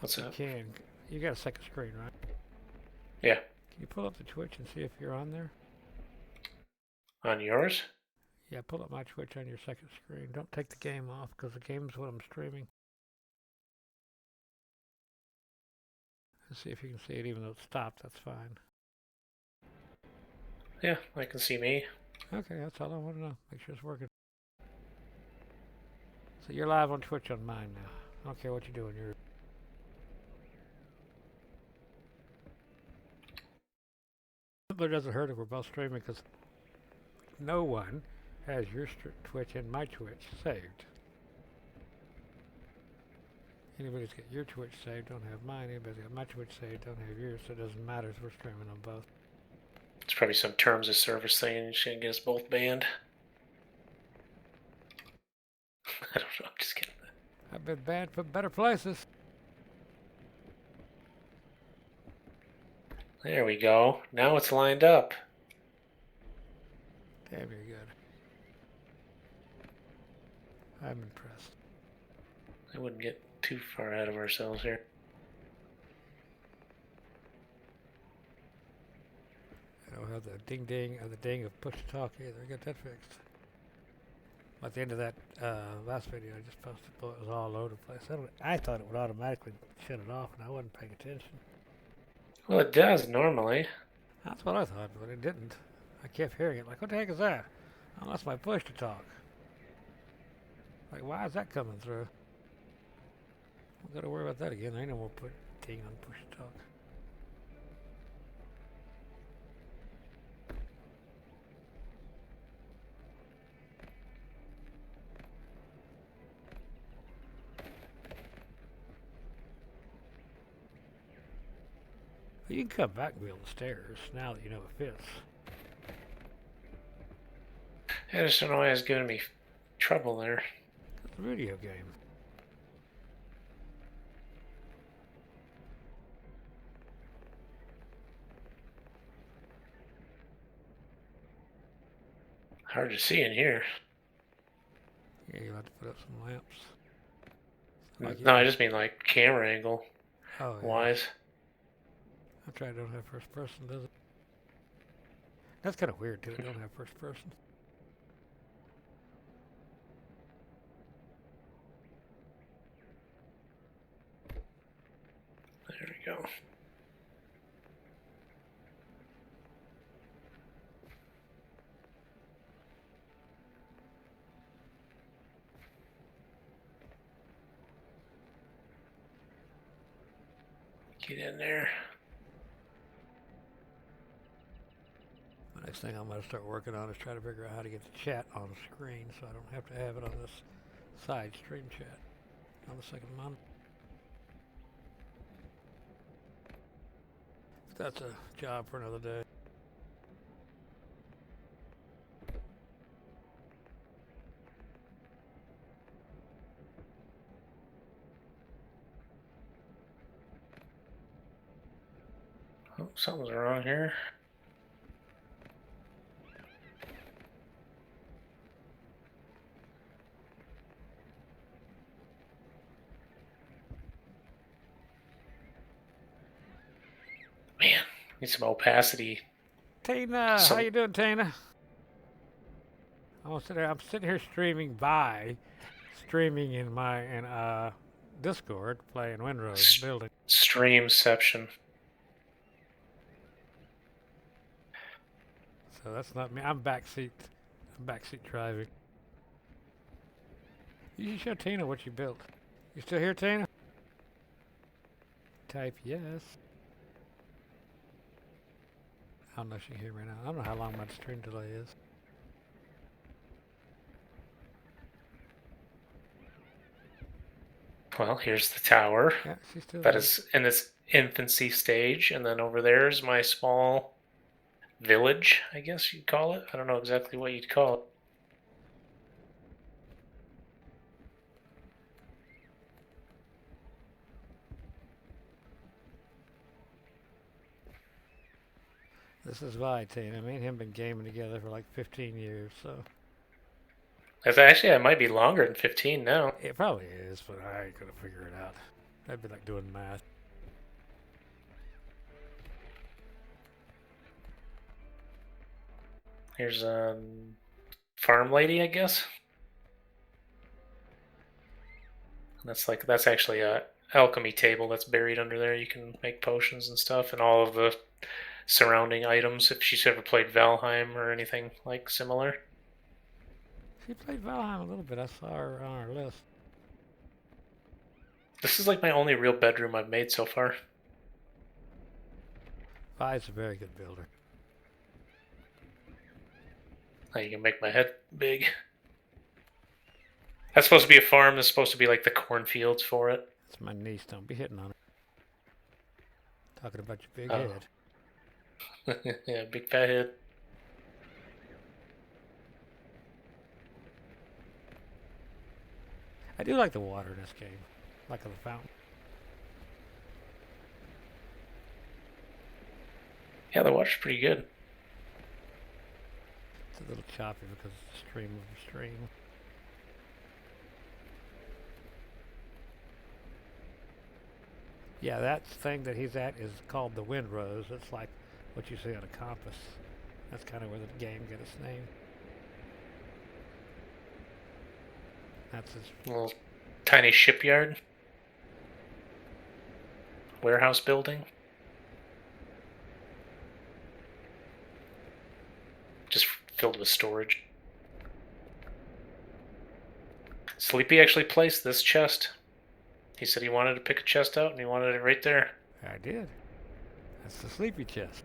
What's You up? can. You got a second screen, right? Yeah. Can you pull up the Twitch and see if you're on there? On yours? Yeah, pull up my Twitch on your second screen. Don't take the game off because the game's what I'm streaming. Let's see if you can see it even though it's stopped. That's fine. Yeah, I can see me. Okay, that's all I want to know. Make sure it's working. So you're live on Twitch on mine now. I don't care what you're doing. But it doesn't hurt if we're both streaming because no one has your Twitch and my Twitch saved. Anybody's got your Twitch saved don't have mine. Anybody's got my Twitch saved don't have yours. So it doesn't matter if we're streaming on both. It's probably some terms of service thing and shouldn't get us both banned. I don't know, I'm just kidding. I've been banned from better places. There we go. Now it's lined up. Damn, you're good. I'm impressed. I wouldn't get too far ahead of ourselves here. I don't have the ding ding or the ding of push to talk either. I got that fixed. At the end of that last video I just posted, it was all over the place. I thought it would automatically shut it off, and I wasn't paying attention. Well, it does normally. That's what I thought, but it didn't. I kept hearing it. Like, what the heck is that? Oh, that's my push to talk. Like, why is that coming through? I've got to worry about that again. I ain't no more ding on push to talk. You can come back and build the stairs now that you know it fits. I just don't know why it's giving me trouble there. It's a video game. Hard to see in here. Yeah, you'll have to put up some lamps. Like no, I just mean like camera angle wise. I try don't have first person, does it? That's kind of weird too. It don't have first person. There we go. Get in there. The next thing I'm going to start working on is try to figure out how to get the chat on the screen so I don't have to have it on this side stream chat on the second monitor. That's a job for another day. Oh, something's wrong here. Man, need some opacity. Tina, how you doing, Tina? I'm sitting here streaming in my Discord, playing Windrose building. Streamception. So that's not me. I'm backseat driving. You should show Tina what you built. You still here, Tina? Type yes. I don't know if she can hear me now. I don't know how long my stream delay is. Well, here's the tower. Yeah, she's still that there. Is in its infancy stage, and then over there is my small village, I guess you'd call it. I don't know exactly what you'd call it. This is Vi, Tina. Me and him been gaming together for like 15 years, so. Actually, it might be longer than 15 now. It probably is, but I ain't gonna figure it out. That'd be like doing math. Here's a farm lady, I guess. That's actually a alchemy table that's buried under there. You can make potions and stuff, and all of the surrounding items. If she's ever played Valheim or anything like similar. She played Valheim a little bit. I saw her on our list. This is like my only real bedroom I've made so far. Vi's a very good builder. Now you can make my head big. That's supposed to be a farm. That's supposed to be like the cornfields for it. That's my niece. Don't be hitting on her. Talking about your big head. Yeah, big fat head. I do like the water in this game. Like the fountain. Yeah, the water's pretty good. It's a little choppy because it's a stream of a stream. Yeah, that thing that he's at is called the Windrose. It's like what you see on a compass. That's kind of where the game got its name. That's his. Little tiny shipyard. Warehouse building. Just filled with storage. Sleepy actually placed this chest. He said he wanted to pick a chest out and he wanted it right there. I did. That's the sleepy chest.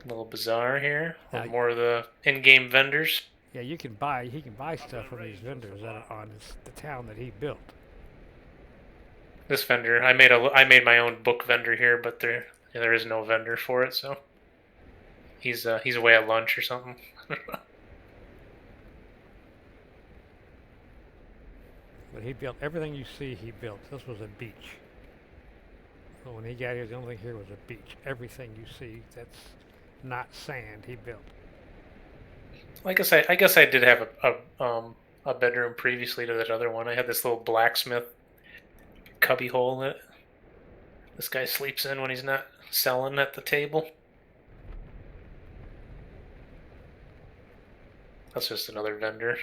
Little bazaar here with Now, more of the in-game vendors. yeah, you can buy. He can buy stuff from these vendors on the town that he built. This vendor, I made my own book vendor here, but there is no vendor for it, so he's away at lunch or something. But he built everything you see. He built. This was a beach. So when he got here, the only thing here was a beach. Everything you see that's not sand, he built. I guess I did have a bedroom previously to that other one. I had this little blacksmith cubby hole in it. This guy sleeps in when he's not selling at the table. That's just another vendor.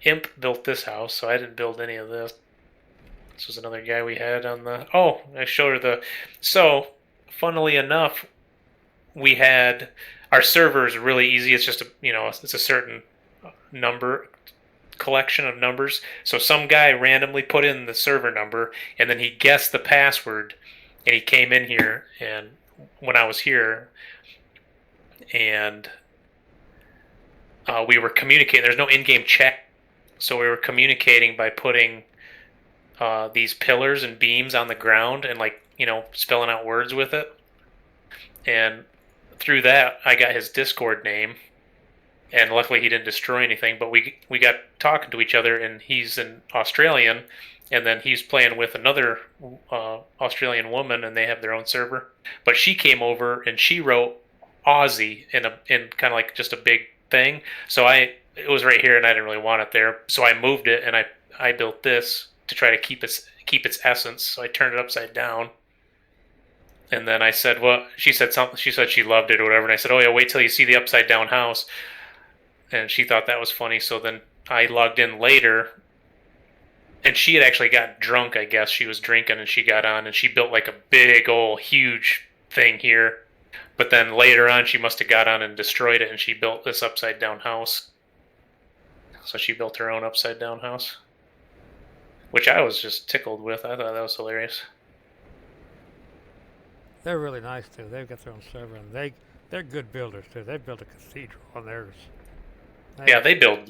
Imp built this house, so I didn't build any of this. This was another guy we had on the. Oh, I showed her the. So, funnily enough, we had our server is really easy. It's just it's a certain number collection of numbers. So some guy randomly put in the server number, and then he guessed the password, and he came in here, and when I was here, and we were communicating. There's no in-game chat, so we were communicating by putting these pillars and beams on the ground and spelling out words with it. And through that, I got his Discord name, and luckily he didn't destroy anything. But we got talking to each other, and he's an Australian, and then he's playing with another Australian woman, and they have their own server. But she came over and she wrote Aussie in kind of like just a big thing. So it was right here, and I didn't really want it there, so I moved it, and I built this to try to keep its essence. So I turned it upside down. And then I said, well, she said something. She said she loved it or whatever. And I said, oh, yeah, wait till you see the upside down house. And she thought that was funny. So then I logged in later. And she had actually got drunk, I guess. She was drinking and she got on. And she built like a big, old, huge thing here. But then later on, she must have got on and destroyed it. And she built this upside down house. So she built her own upside down house. Which I was just tickled with. I thought that was hilarious. They're really nice too. They've got their own server, and they're good builders too. They built a cathedral on theirs. Yeah, they build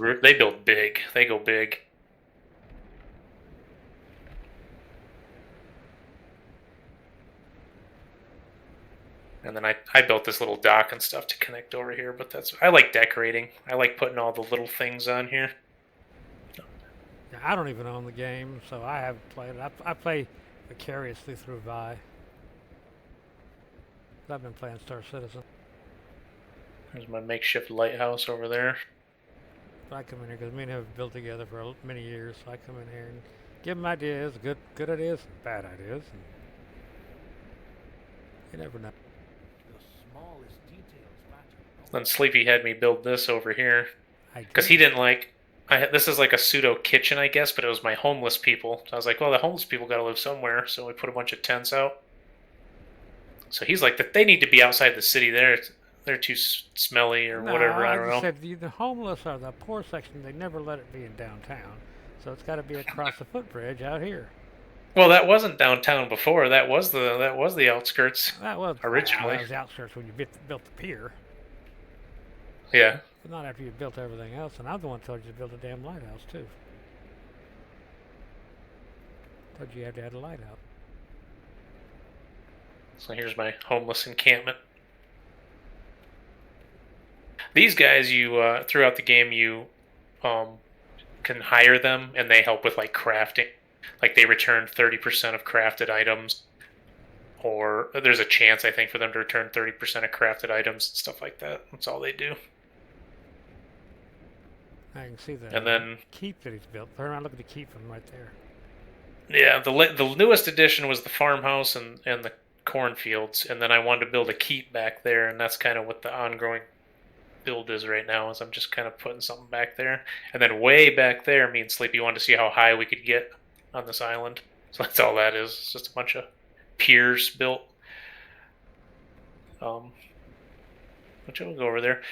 big. They go big. And then I built this little dock and stuff to connect over here, but I like decorating. I like putting all the little things on here. Yeah, I don't even own the game, so I haven't played it. I play vicariously through Vi. I've been playing Star Citizen. There's my makeshift lighthouse over there. I come in here because me and him have built together for many years. So I come in here and give him ideas, good ideas, bad ideas, and you never know. The smallest details matter. Then Sleepy had me build this over here I because did. he didn't like. This is like a pseudo kitchen, I guess, but it was my homeless people. So I was like, well, the homeless people got to live somewhere, so we put a bunch of tents out. So he's like, they need to be outside the city. They're too smelly or No, whatever. I I don't just know. said the homeless are the poor section. They never let it be in downtown, so it's got to be across the footbridge out here. Well, that wasn't downtown before. That was the outskirts That was originally. that was the outskirts when you built the pier, Yeah. but not after you built everything else. And I'm the one who told you to build a damn lighthouse too. Told you had to add a lighthouse. So here's my homeless encampment. These guys, you throughout the game, you um, can hire them, and they help with like crafting. Like they return 30% of crafted items, or there's a chance I think for them to return 30% of crafted items and stuff like that. That's all they do. I can see that. And then keep that he's built. Turn around, look at the keep from right there. yeah, the newest addition was the farmhouse and the cornfields, and then I wanted to build a keep back there, and that's kind of what the ongoing build is right now. Is I'm just kind of putting something back there, and then way back there, me and Sleepy wanted to see how high we could get on this island. So that's all that is. It's just a bunch of piers built. Which will go over there.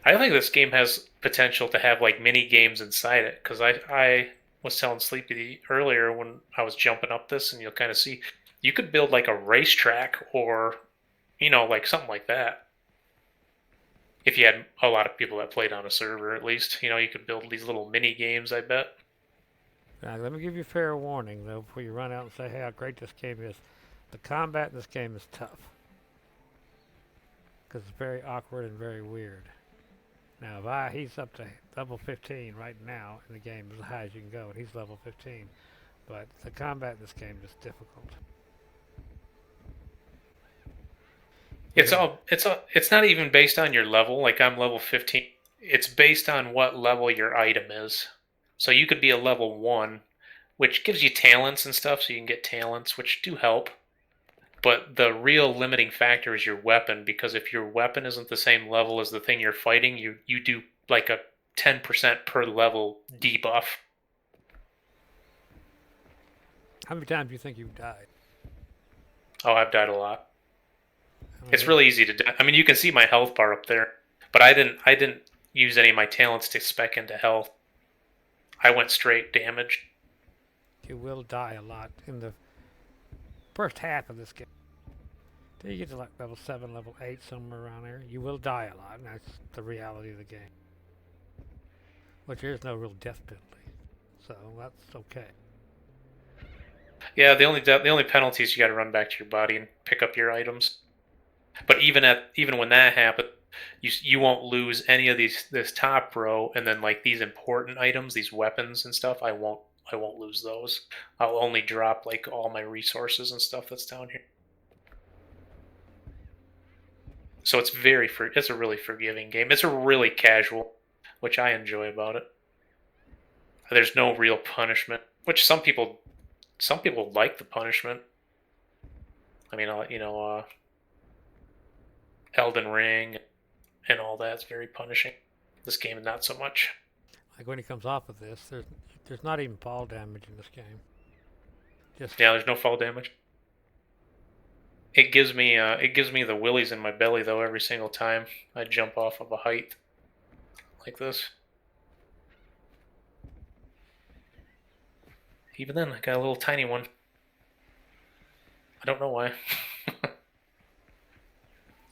I think this game has potential to have like mini games inside it because I was telling Sleepy earlier when I was jumping up this, and you'll kind of see you could build like a racetrack or like something like that. If you had a lot of people that played on a server, at least you could build these little mini games. I bet. Now, let me give you fair warning though before you run out and say, "Hey, how great this game is." The combat in this game is tough because it's very awkward and very weird. Now, he's up to level 15 right now in the game, as high as you can go, and he's level 15. But the combat in this game is difficult. It's not even based on your level. Like I'm level 15. It's based on what level your item is. So you could be a level 1, which gives you talents and stuff, so you can get talents, which do help. But the real limiting factor is your weapon, because if your weapon isn't the same level as the thing you're fighting, you do like a 10% per level debuff. How many times do you think you've died? Oh, I've died a lot. I mean, It's really easy to die. I mean, you can see my health bar up there, but I didn't use any of my talents to spec into health. I went straight damaged. you will die a lot in the first half of this game. Till you get to like level 7, level 8, somewhere around there, you will die a lot, and that's the reality of the game. Which there is no real death penalty, so that's okay. Yeah, the only penalty is you got to run back to your body and pick up your items. But even when that happens, you won't lose any of this top row, and then like these important items, these weapons and stuff, I won't lose those. I'll only drop like all my resources and stuff that's down here. So it's a really forgiving game. It's a really casual, which I enjoy about it. There's no real punishment, which some people like the punishment. I mean, Elden Ring and all that's very punishing. This game, not so much. Like when he comes off of this, there's not even fall damage in this game. Just Yeah, there's no fall damage. It gives me the willies in my belly though every single time I jump off of a height like this. Even then, I got a little tiny one. I don't know why.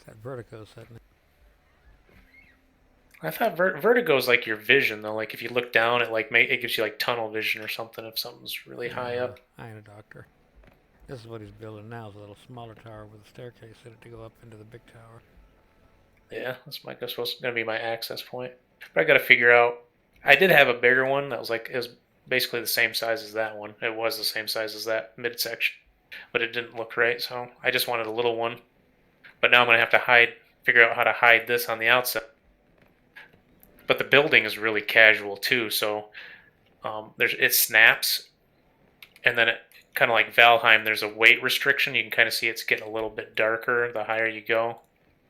that vertigo setting. I thought vertigo's like your vision though. Like if you look down, it gives you like tunnel vision or something if something's really high up. I ain't a doctor. This is what he's building now, is a little smaller tower with a staircase in it to go up into the big tower. Yeah, that's gonna be my access point. But I got to figure out. I did have a bigger one that was basically the same size as that one. It was the same size as that midsection, but it didn't look right. So I just wanted a little one. But now I'm gonna have to figure out how to hide this on the outside. but the building is really casual too. So it snaps, and then it kind of like Valheim. There's a weight restriction. You can kind of see it's getting a little bit darker the higher you go.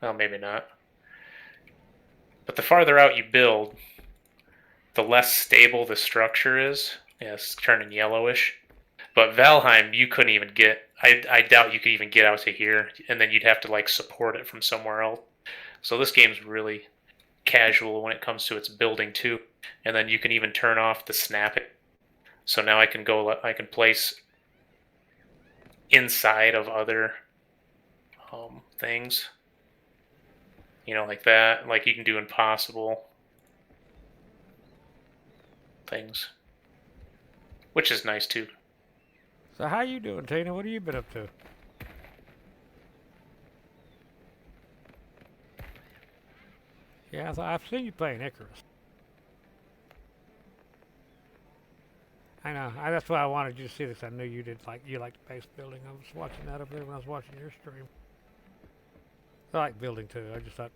Well, maybe not. But the farther out you build, the less stable the structure is. Yeah, it's turning yellowish. But Valheim, you couldn't even get. I doubt you could even get out to here, and then you'd have to like support it from somewhere else. So this game's really casual when it comes to its building too. And then you can even turn off the snapping. So now I can place inside of other things. Like that. Like you can do impossible things, which is nice too. So how you doing, Tina? What have you been up to? Yeah, I've seen you playing Icarus. I know. That's why I wanted you to see this. I knew you liked base building. I was watching that up there when I was watching your stream. I like building too. I just thought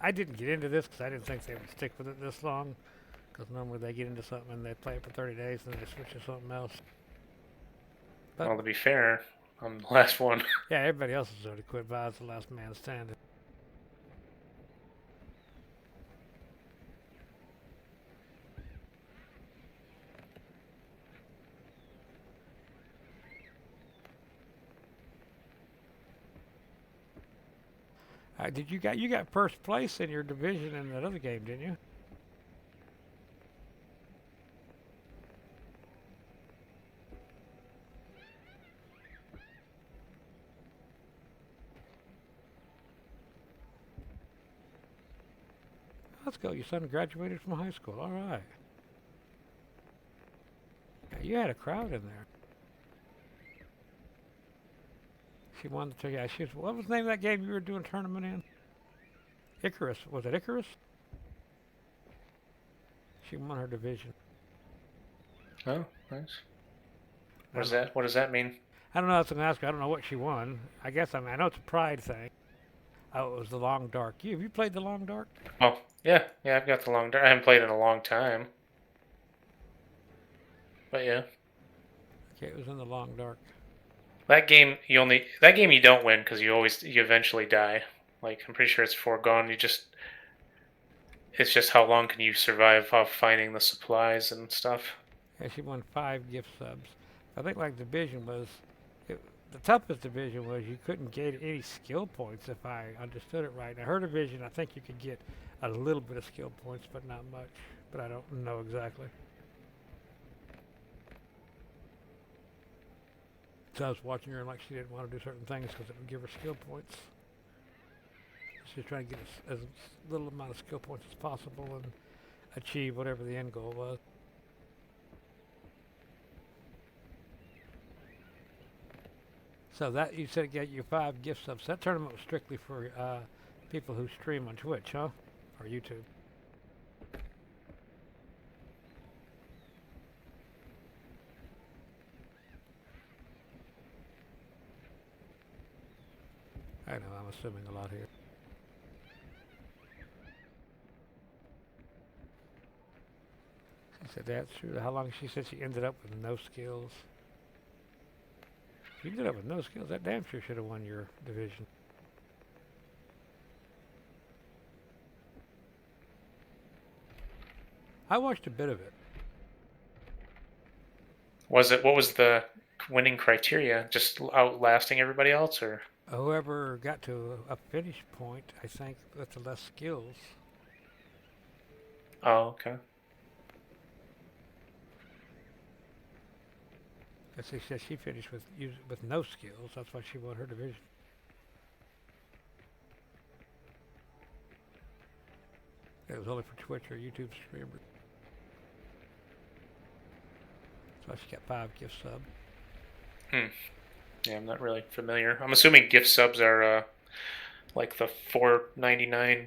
I didn't get into this because I didn't think they would stick with it this long. Because normally they get into something and they play it for 30 days and then they switch to something else. Well, to be fair, I'm the last one. Yeah, everybody else has already quit. But I was the last man standing. You got first place in your division in that other game, didn't you? Let's go. Your son graduated from high school. All right. Yeah, you had a crowd in there. She won the yeah. What was the name of that game you were doing tournament in? Icarus. Was it Icarus? She won her division. Oh, nice. What does that mean? I don't know. I was going to ask her. I don't know what she won. I guess I know it's a pride thing. Oh, it was the Long Dark. Have you played the Long Dark? Oh, yeah. I've got the Long Dark. I haven't played in a long time. But yeah. Okay, it was in the Long Dark. That game you don't win because you eventually die. Like I'm pretty sure it's foregone. It's just how long can you survive off finding the supplies and stuff. Yeah, she won 5 gift subs. I think like division was, the toughest division was you couldn't get any skill points if I understood it right. Now her division, I think you could get a little bit of skill points, but not much. But I don't know exactly. So I was watching her and like she didn't want to do certain things because it would give her skill points. She was trying to get as little amount of skill points as possible and achieve whatever the end goal was. So that you said it got you 5 gift subs. That tournament was strictly for people who stream on Twitch, huh? Or YouTube. I know, I'm assuming a lot here. She said that's true. How long she said she ended up with no skills. If you ended up with no skills, that damn sure should have won your division. I watched a bit of it. What was the winning criteria? Just outlasting everybody else, or? Whoever got to a finish point, I think, with the less skills. Oh, okay. She said she finished with no skills. That's why she won her division. It was only for Twitch or YouTube streamers. So she got 5 gift subs. Yeah, I'm not really familiar. I'm assuming gift subs are like the $4.99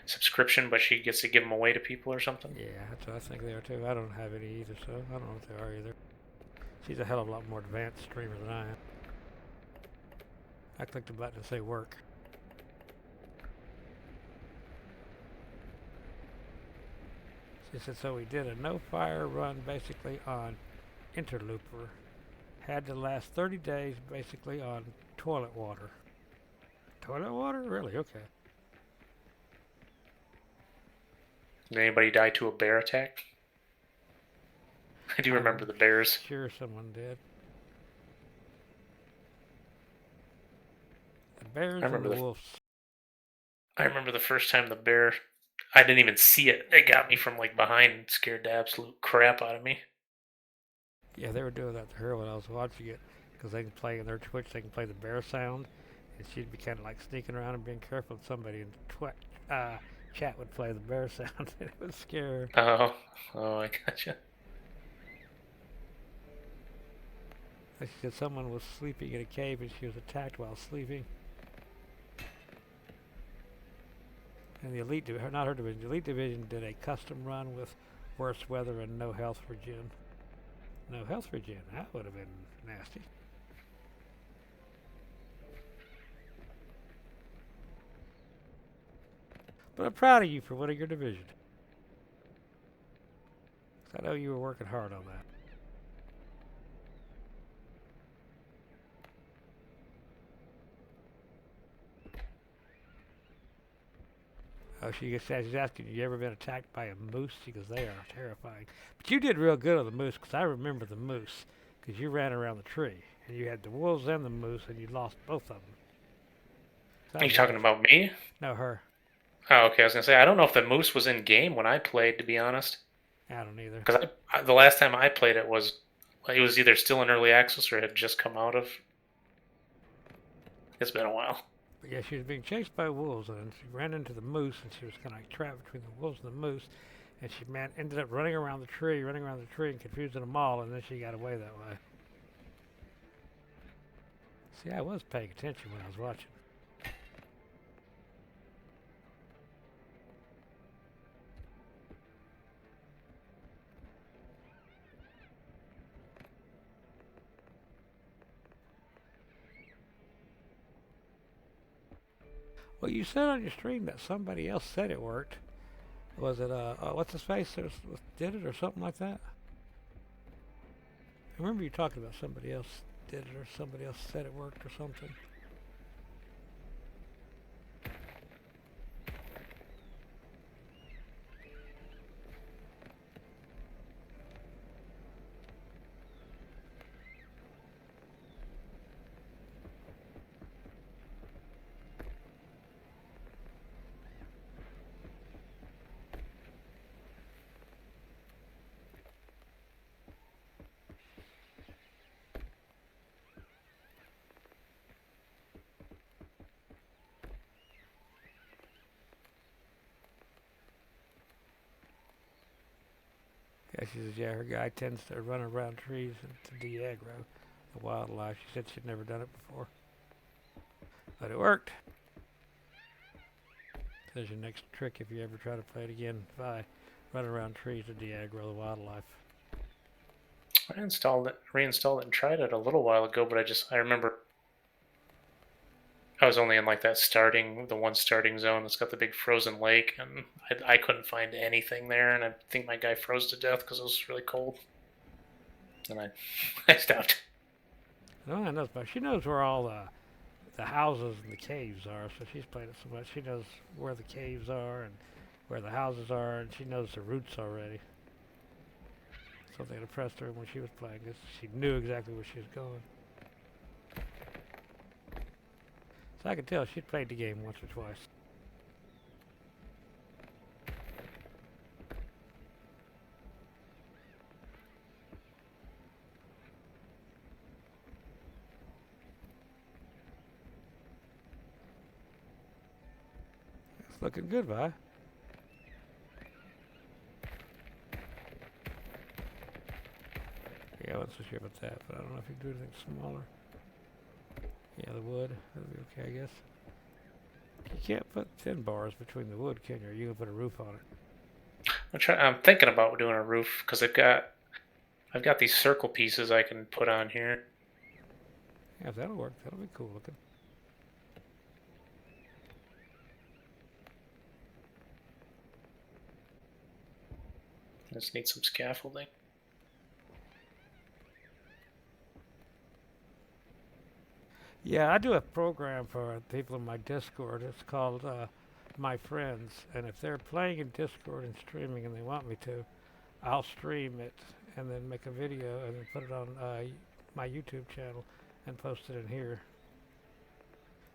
subscription, but she gets to give them away to people or something. Yeah, that's what I think they are too. I don't have any either, so I don't know what they are either. She's a hell of a lot more advanced streamer than I am. I clicked a button to say work. She said, so we did a no-fire run basically on interlooper. Had to last 30 days basically on toilet water. Toilet water? Really? Okay. Did anybody die to a bear attack? I do remember the bears. Sure, someone did. The bears I and remember the the wolves. I remember the first time the bear. I didn't even see it. It got me from like behind and scared the absolute crap out of me. Yeah, they were doing that to her when I was watching it, because they can play in their Twitch. They can play the bear sound, and she'd be kind of like sneaking around and being careful. And somebody in chat would play the bear sound, and it would scare her. Oh, I gotcha. She said someone was sleeping in a cave and she was attacked while sleeping. And the Elite Division, not her division, the Elite Division did a custom run with worse weather and no health regen. No health regen, that would have been nasty. But I'm proud of you for winning your division. I know you were working hard on that. Oh, she's asking, you ever been attacked by a moose? Because they are terrifying. But you did real good on the moose, because I remember the moose. Because you ran around the tree. And you had the wolves and the moose, and you lost both of them. So Are you talking about me? No, her. Oh, okay. I was gonna say I don't know if the moose was in game when I played, to be honest. I don't either. Because the last time I played it was either still in early access or had just come out of. It's been a while. But yeah, she was being chased by wolves, and she ran into the moose, and she was kind of like trapped between the wolves and the moose. And she ended up running around the tree, and confusing them all, and then she got away that way. See, I was paying attention when I was watching. Well, you said on your stream that somebody else said it worked. Was it, what's his face that did it or something like that? I remember you talking about somebody else did it or somebody else said it worked or something. Yeah, she says, yeah, her guy tends to run around trees and to de-aggro the wildlife. She said she'd never done it before. But it worked. There's your next trick if you ever try to play it again. By run around trees to de-aggro the wildlife. I reinstalled it, and tried it a little while ago, but I remember I was only in like the one starting zone that's got the big frozen lake, and I couldn't find anything there, and I think my guy froze to death because it was really cold, and I stopped. No, I knows, but she knows where all the houses and the caves are, so she's played it so much. She knows where the caves are and where the houses are, and she knows the routes already. Something impressed her when she was playing this. She knew exactly where she was going. So I could tell she'd played the game once or twice. It's looking good, Vi. Yeah, I wasn't so sure about that, but I don't know if you can do anything smaller. Yeah, the wood. That'll be okay, I guess. You can't put thin bars between the wood, can you? Or you can put a roof on it. I'm thinking about doing a roof because I've got these circle pieces I can put on here. Yeah, if that'll work, that'll be cool looking. Just need some scaffolding. Yeah, I do a program for people in my Discord. It's called My Friends, and if they're playing in Discord and streaming and they want me to, I'll stream it and then make a video and then put it on my YouTube channel and post it in here.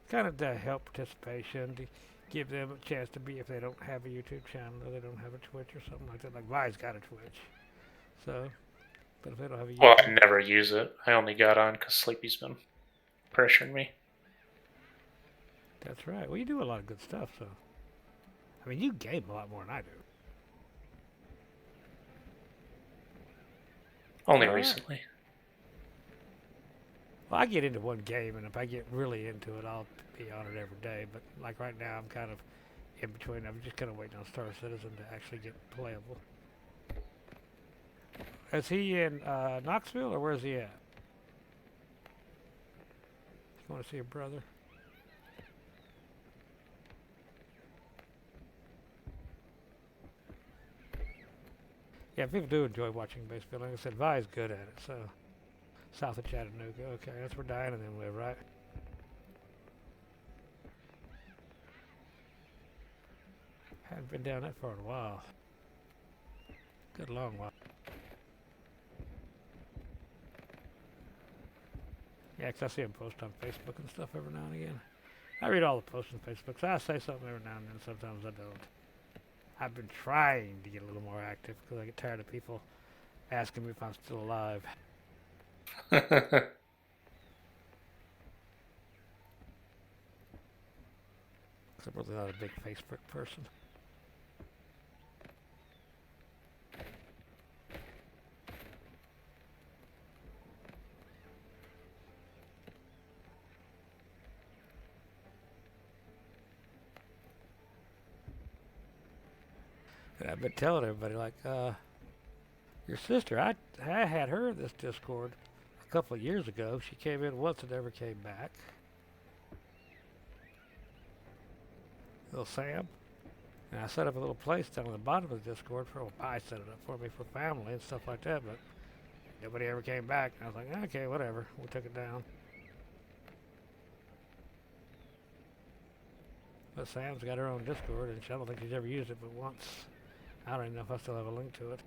Kind of to help participation, to give them a chance to be if they don't have a YouTube channel or they don't have a Twitch or something like that. Like Vi's got a Twitch, so but if they don't have a Well, I YouTube, never use it. I only got on because Sleepy's been pressuring me. that's right. Well, you do a lot of good stuff, so I mean, you game a lot more than I do. Only All right. recently. Well, I get into one game, and if I get really into it, I'll be on it every day. But like right now, I'm kind of in between. I'm just kind of waiting on Star Citizen to actually get playable. Is he in Knoxville, or where's he at? You want to see your brother? Yeah, people do enjoy watching baseball. Like I said, Vi's good at it, so south of Chattanooga. Okay, that's where Diane and them live, right? Hadn't been down that far in a while. Good long while. Yeah, 'cause I see him post on Facebook and stuff every now and again. I read all the posts on Facebook, so I say something every now and then. Sometimes I don't. I've been trying to get a little more active because I get tired of people asking me if I'm still alive. Because I'm really not a big Facebook person. And I've been telling everybody, like, your sister, I had her in this Discord a couple of years ago. She came in once and never came back. Little Sam. And I set up a little place down on the bottom of the Discord for, well, I set it up for me for family and stuff like that, but nobody ever came back. And I was like, okay, whatever. We took it down. But Sam's got her own Discord, and I don't think she's ever used it but once. I don't even know if I still have a link to it.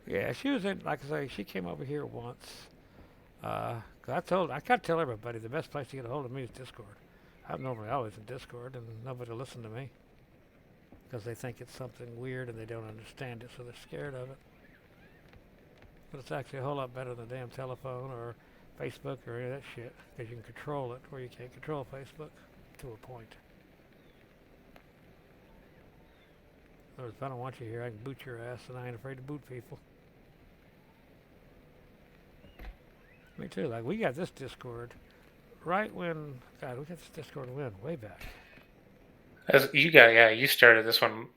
Yeah, she was in, like I say, she came over here once. 'Cause I kind of tell everybody the best place to get a hold of me is Discord. I'm normally always in Discord, and nobody will listen to me because they think it's something weird and they don't understand it, so they're scared of it. But it's actually a whole lot better than the damn telephone or Facebook or any of that shit, because you can control it where you can't control Facebook to a point. In other words, if I don't want you here, I can boot your ass, and I ain't afraid to boot people. Me too. Like, we got this Discord right when, God, we got this Discord when? Way back. You started this one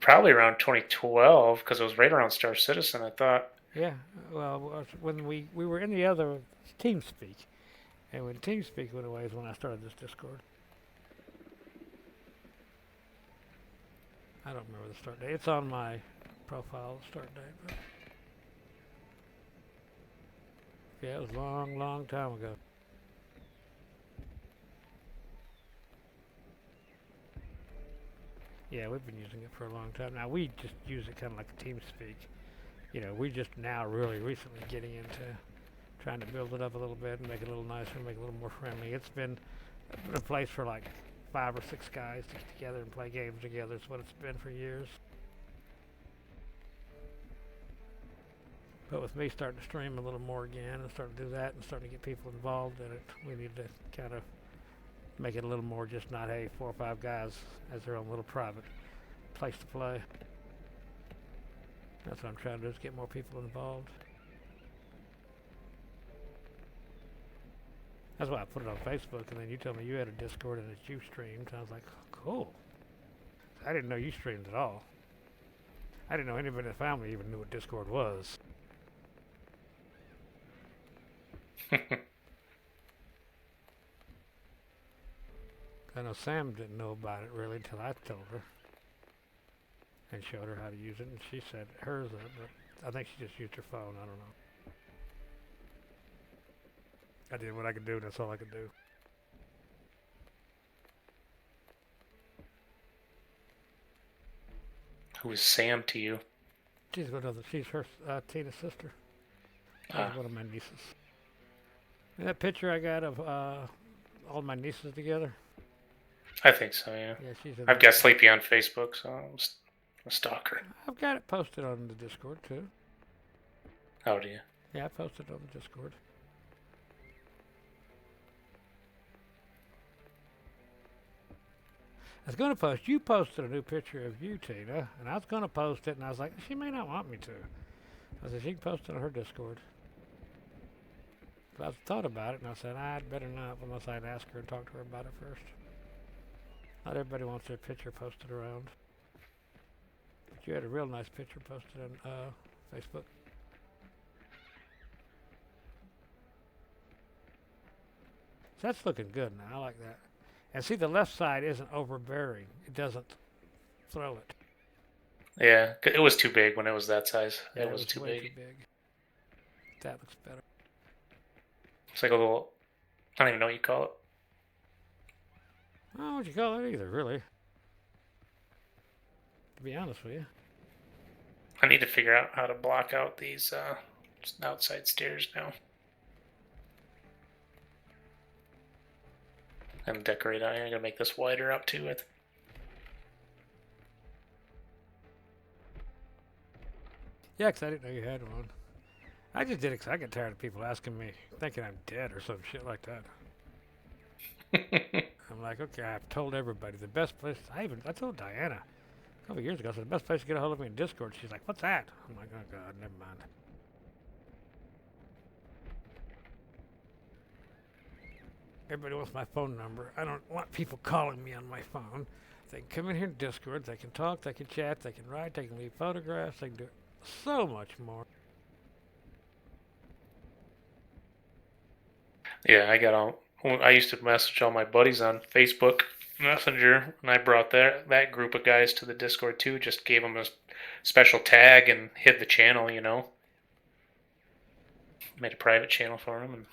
probably around 2012 because it was right around Star Citizen, I thought. Yeah, well, when we were in the other TeamSpeak, and when TeamSpeak went away is when I started this Discord. I don't remember the start date. It's on my profile, the start date. But yeah, it was a long, long time ago. Yeah, we've been using it for a long time. Now, we just use it kind of like a TeamSpeak. You know, we just now really recently getting into trying to build it up a little bit and make it a little nicer, make it a little more friendly. It's been a place for like 5 or 6 guys to get together and play games together. It's what it's been for years. But with me starting to stream a little more again and starting to do that and starting to get people involved in it, we need to kind of make it a little more just not, hey, 4 or 5 guys as their own little private place to play. That's what I'm trying to do, is get more people involved. That's why I put it on Facebook, and then you told me you had a Discord and that you streamed. And I was like, cool. I didn't know you streamed at all. I didn't know anybody in the family even knew what Discord was. I know Sam didn't know about it really until I told her and showed her how to use it, and she said hers, but I think she just used her phone. I don't know. I did what I could do, and that's all I could do. Who is Sam to you? She's her Tina's sister. She's Ah, one of my nieces. And that picture I got of all my nieces together. I think so, yeah. Yeah, she's in I've there. got Sleepy on Facebook, so I'm a stalker. I've got it posted on the Discord too. How do you? Yeah, I posted it on the Discord. I was going to post. You posted a new picture of you, Tina, and I was going to post it, and I was like, she may not want me to. I said, she can post it on her Discord. But I thought about it, and I said, I'd better not unless I'd ask her and talk to her about it first. Not everybody wants their picture posted around. But you had a real nice picture posted on Facebook. So that's looking good now. I like that. And see, the left side isn't overbearing. It doesn't throw it. Yeah, it was too big when it was that size. Yeah, It was too way big. too big. That looks better. It's like a little, I don't even know what you call it. I don't know what you call it either, really. To be honest with you. I need to figure out how to block out these outside stairs now. And decorate out here. I'm going to make this wider out too. Yeah, 'cause I didn't know you had one. I just did it 'cause I get tired of people asking me, thinking I'm dead or some shit like that. I'm like, okay, I've told everybody the best place. I told Diana a couple of years ago. I said the best place to get a hold of me in Discord. She's like, what's that? I'm like, oh god, never mind. Everybody wants my phone number. I don't want people calling me on my phone. They can come in here in Discord. They can talk. They can chat. They can write. They can leave photographs. They can do so much more. Yeah, I used to message all my buddies on Facebook Messenger, and I brought that group of guys to the Discord too. Just gave them a special tag and hid the channel, Made a private channel for them, and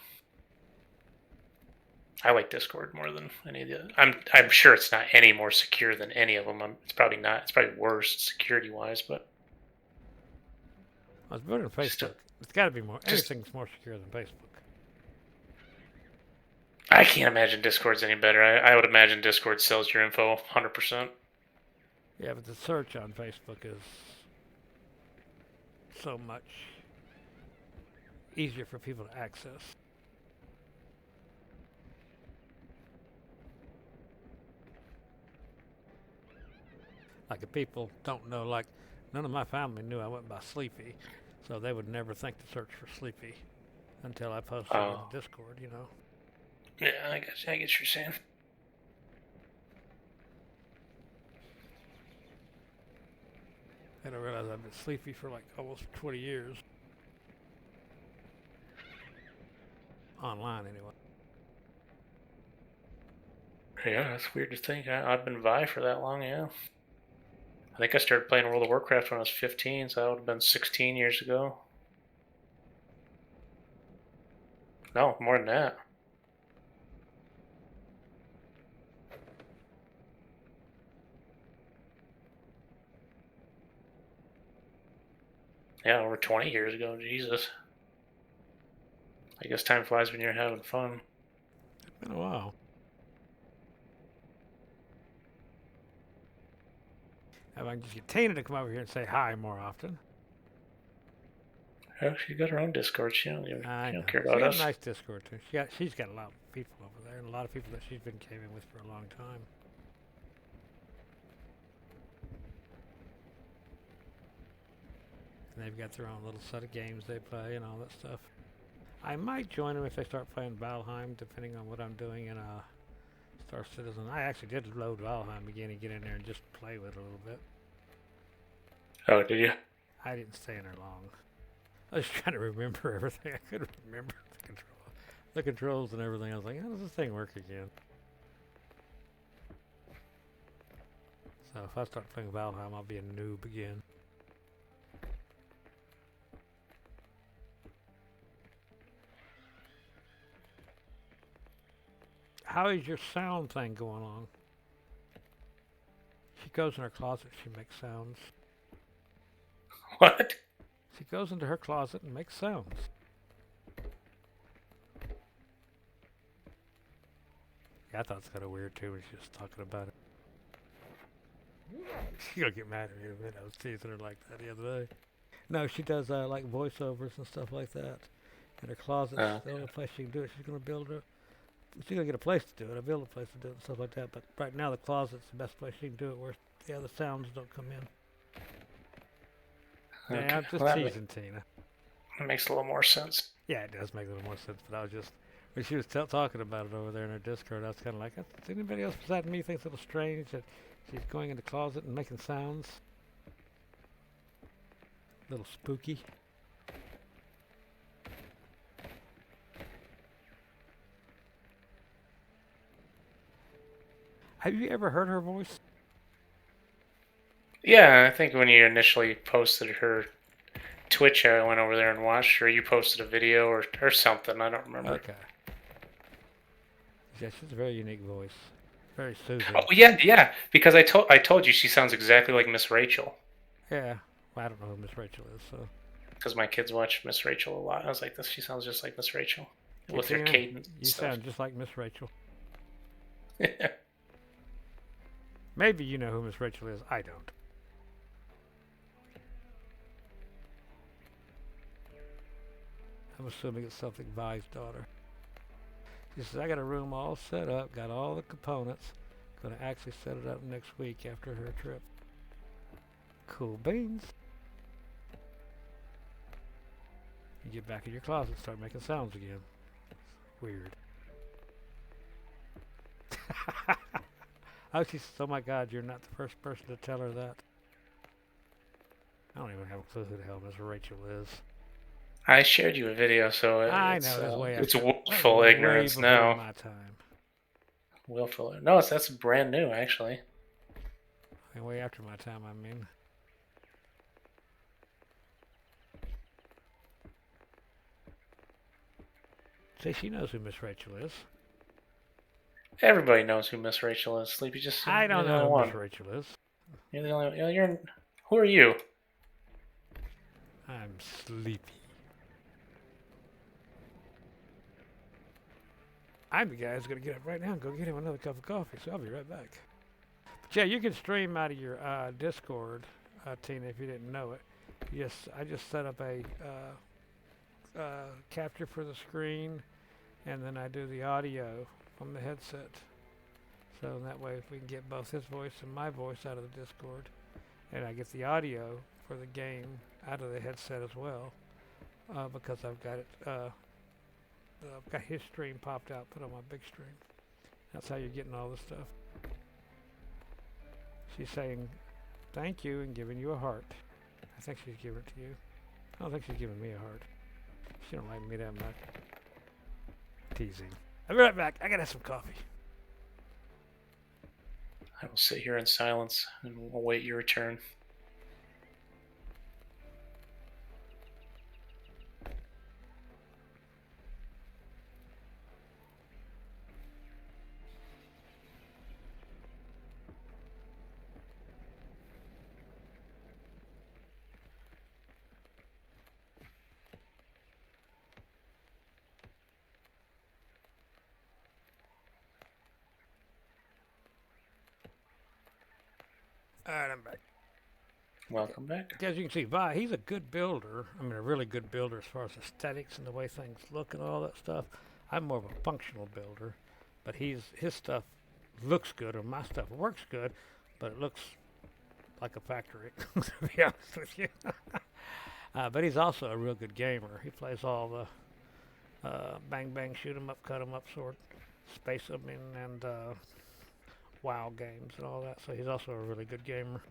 I like Discord more than any of the other. I'm sure it's not any more secure than any of them. It's probably not. It's probably worse security wise, but I was better than Facebook. It's got to be more. Everything's more secure than Facebook. I can't imagine Discord's any better. I would imagine Discord sells your info 100%. Yeah, but the search on Facebook is so much easier for people to access. Like if people don't know, like none of my family knew I went by Sleepy, so they would never think to search for Sleepy until I posted it on the Discord, Yeah, I guess what you're saying. And I realized I've been Sleepy for like almost 20 years. Online, anyway. Yeah, that's weird to think. I've been Vi for that long, yeah. I think I started playing World of Warcraft when I was 15, so that would have been 16 years ago. No, more than that. Yeah, over 20 years ago. Jesus. I guess time flies when you're having fun. It's been a while. If I can just get Tina to come over here and say hi more often. Yeah, she's got her own Discord. She don't care about She got us. a nice Discord too. She's got a lot of people over there, and a lot of people that she's been gaming with for a long time. And they've got their own little set of games they play and all that stuff. I might join them if they start playing Valheim, depending on what I'm doing in Star Citizen. I actually did load Valheim again and get in there and just play with it a little bit. Oh, did you? I didn't stay in there long. I was trying to remember everything. I couldn't remember the controls and everything. I was like, how does this thing work again? So if I start playing Valheim, I'll be a noob again. How is your sound thing going on? She goes in her closet, she makes sounds. What? She goes into her closet and makes sounds. Yeah, I thought it's kind of weird too when she was talking about it. She's gonna get mad at me in a minute. I was teasing her like that the other day. No, she does like voiceovers and stuff like that. In her closet's the only place she can do it. She's gonna build her. She's gonna get a place to do it. I build a place to do it and stuff like that. But right now, the closet's the best place she can do it, where the other sounds don't come in. Okay. Yeah, I'm just Well, teasing Tina. that makes a little more sense. Yeah, it does make a little more sense. But I was just when she was talking about it over there in her Discord, I was kind of like, does anybody else besides me think it's a little strange that she's going in the closet and making sounds? A little spooky. Have you ever heard her voice? Yeah, I think when you initially posted her Twitch, I went over there and watched, or you posted a video or something. I don't remember. Okay. Yeah, she's a very unique voice. Very soothing. Oh yeah, because I told you she sounds exactly like Miss Rachel. Yeah. Well, I don't know who Miss Rachel is, so. Because my kids watch Miss Rachel a lot. I was like, this. She sounds just like Miss Rachel with her Tina, cadence. you And stuff. sound just like Miss Rachel. Maybe you know who Miss Rachel is. I don't. I'm assuming it's something Vi's daughter. She says, I got a room all set up, got all the components. Gonna actually set it up next week after her trip. Cool beans. You get back in your closet, start making sounds again. Weird. Oh, she says, oh my God, you're not the first person to tell her that. I don't even have a clue who the hell Miss Rachel is. I shared you a video, so I it's, know, that's way it's after, willful way ignorance before now. my time. Willful. No, that's brand new actually. And way after my time, I mean. See, she knows who Miss Rachel is. Everybody knows who Miss Rachel is. Sleepy, just I don't you're the know only who one. Miss Rachel is. You're the only. Who are you? I'm sleepy. I'm the guy who's going to get up right now and go get him another cup of coffee, so I'll be right back. But yeah, you can stream out of your Discord, Tina, if you didn't know it. Yes, I just set up a capture for the screen, and then I do the audio from the headset. So that way we can get both his voice and my voice out of the Discord. And I get the audio for the game out of the headset as well, because I've got it. I've got his stream popped out, put on my big screen. That's how you're getting all this stuff. She's saying thank you and giving you a heart. I think she's giving it to you. I don't think she's giving me a heart. She don't like me that much. Teasing. I'll be right back. I gotta have some coffee. I will sit here in silence and await your return. Alright, I'm back. Welcome back. As you can see, Vi, he's a good builder. I mean, a really good builder as far as aesthetics and the way things look and all that stuff. I'm more of a functional builder, but his stuff looks good, or my stuff works good, but it looks like a factory, to be honest with you. But he's also a real good gamer. He plays all the bang bang, shoot 'em up, cut 'em up sort, space 'em in, and WoW games and all that. So he's also a really good gamer.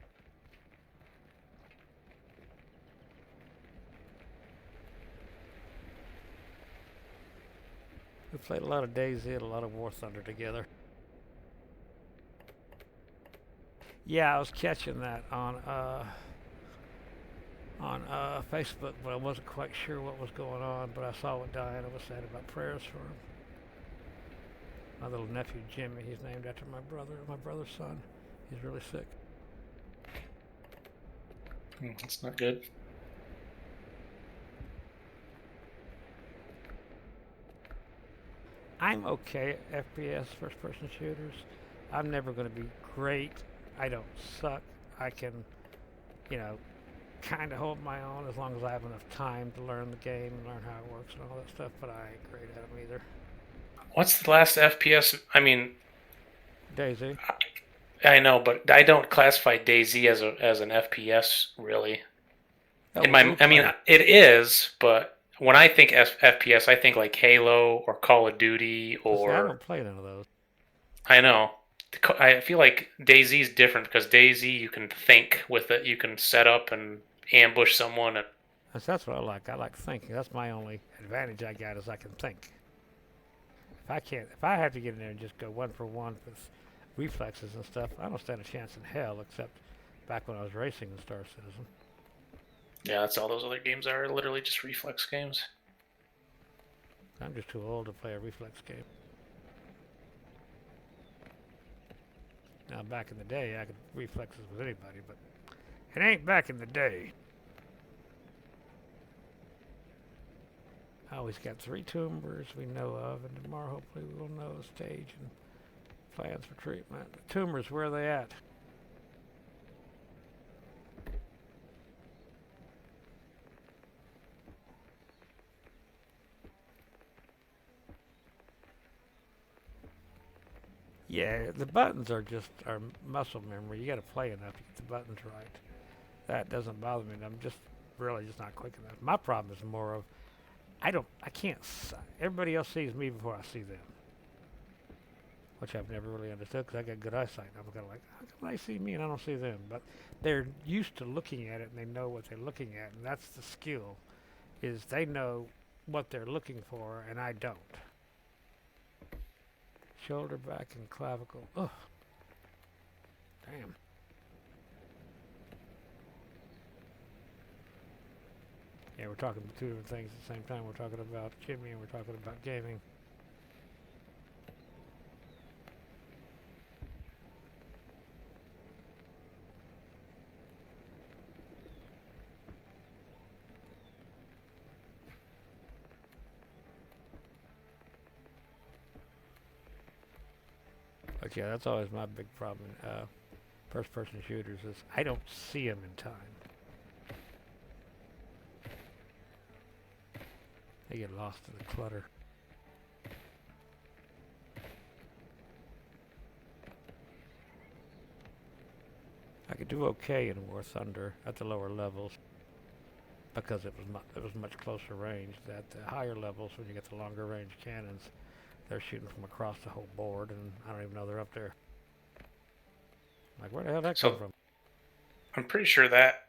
We played a lot of DayZ and a lot of War Thunder together. Yeah, I was catching that on Facebook, but I wasn't quite sure what was going on. But I saw what Diana was saying about prayers for him. My little nephew Jimmy, he's named after my brother's son. He's really sick. That's not good. I'm okay at FPS, first person shooters. I'm never going to be great. I don't suck. I can, you know, kind of hold my own as long as I have enough time to learn the game and learn how it works and all that stuff, but I ain't great at them either. What's the last FPS? I mean, Daisy. I know, but I don't classify DayZ as an FPS really. Oh, In well, we my, I mean, play it. it is, but when I think FPS, I think like Halo or Call of Duty But see, I or don't play none of those. I know. I feel like DayZ is different because DayZ you can think with it. You can set up and ambush someone. And That's what I like. I like thinking. That's my only advantage I got is I can think. If I have to get in there and just go one for one with reflexes and stuff, I don't stand a chance in hell except back when I was racing in Star Citizen. yeah, that's all those other games are. Literally just reflex games. I'm just too old to play a reflex game. Now, back in the day, I could reflexes with anybody, but it ain't back in the day. Oh, he's got 3 tumors we know of, and tomorrow hopefully we will know the stage and plans for treatment. The tumors, where are they at? Yeah, the buttons are muscle memory. You got to play enough to get the buttons right. That doesn't bother me. I'm just really just not quick enough. My problem is more of I can't. Everybody else sees me before I see them, which I've never really understood because I got good eyesight. I'm kind of like, how come they see me and I don't see them? But they're used to looking at it and they know what they're looking at, and that's the skill. Is they know what they're looking for and I don't. Shoulder, back, and clavicle. Ugh. Damn. Yeah, we're talking about 2 different things at the same time. We're talking about Jimmy and we're talking about gaming. But yeah, that's always my big problem in first-person shooters is I don't see them in time. They get lost in the clutter. I could do okay in War Thunder at the lower levels because it was much closer range. At the higher levels, when you get the longer range cannons, they're shooting from across the whole board, and I don't even know they're up there. Like, where the hell did that come So from? I'm pretty sure that.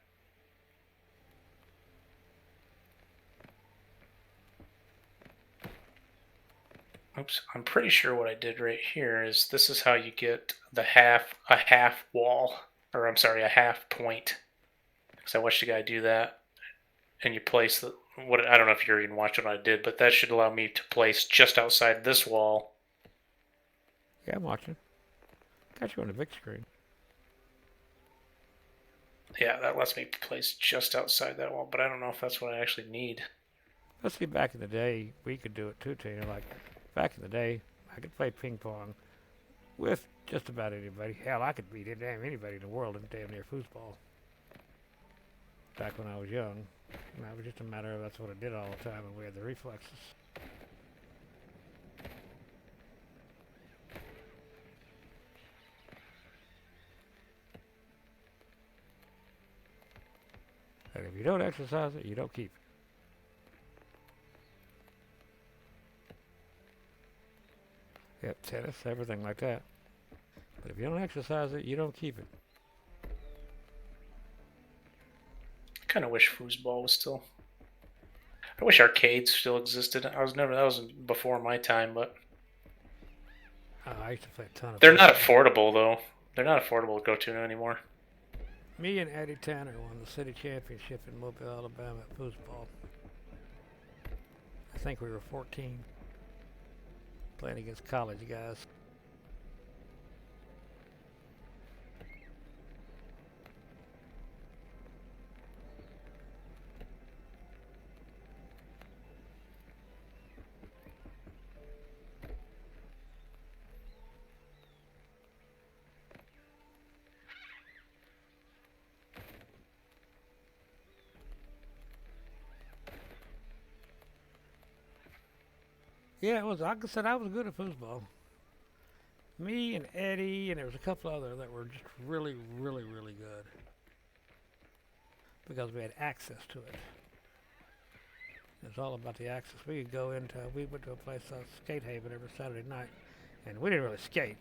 Oops, I'm pretty sure what I did right here is this is how you get a half wall, or I'm sorry, a half point. Because I watched a guy do that, and you place the what I don't know if you're even watching what I did, but that should allow me to place just outside this wall. Yeah, I'm watching. Got you on the big screen. Yeah, that lets me place just outside that wall, but I don't know if that's what I actually need. Let's see, back in the day, we could do it too, Tina. Like, back in the day, I could play ping pong with just about anybody. Hell, I could beat damn anybody in the world in damn near foosball. Back when I was young. And that was just a matter of that's what I did all the time, and we had the reflexes. And if you don't exercise it, you don't keep it. Yep, tennis, everything like that. But if you don't exercise it, you don't keep it. I kind of wish foosball was still. I wish arcades still existed. That was before my time, but I used to play a ton of they're not foosball. affordable though. They're not affordable to go to anymore. Me and Eddie Tanner won the city championship in Mobile, Alabama at foosball. I think we were 14, playing against college guys. Yeah, it was. Like I said, I was good at foosball. Me and Eddie, and there was a couple other that were just really, really, really good because we had access to it. It was all about the access. We could go into. We went to a place Skate Haven every Saturday night, and we didn't really skate.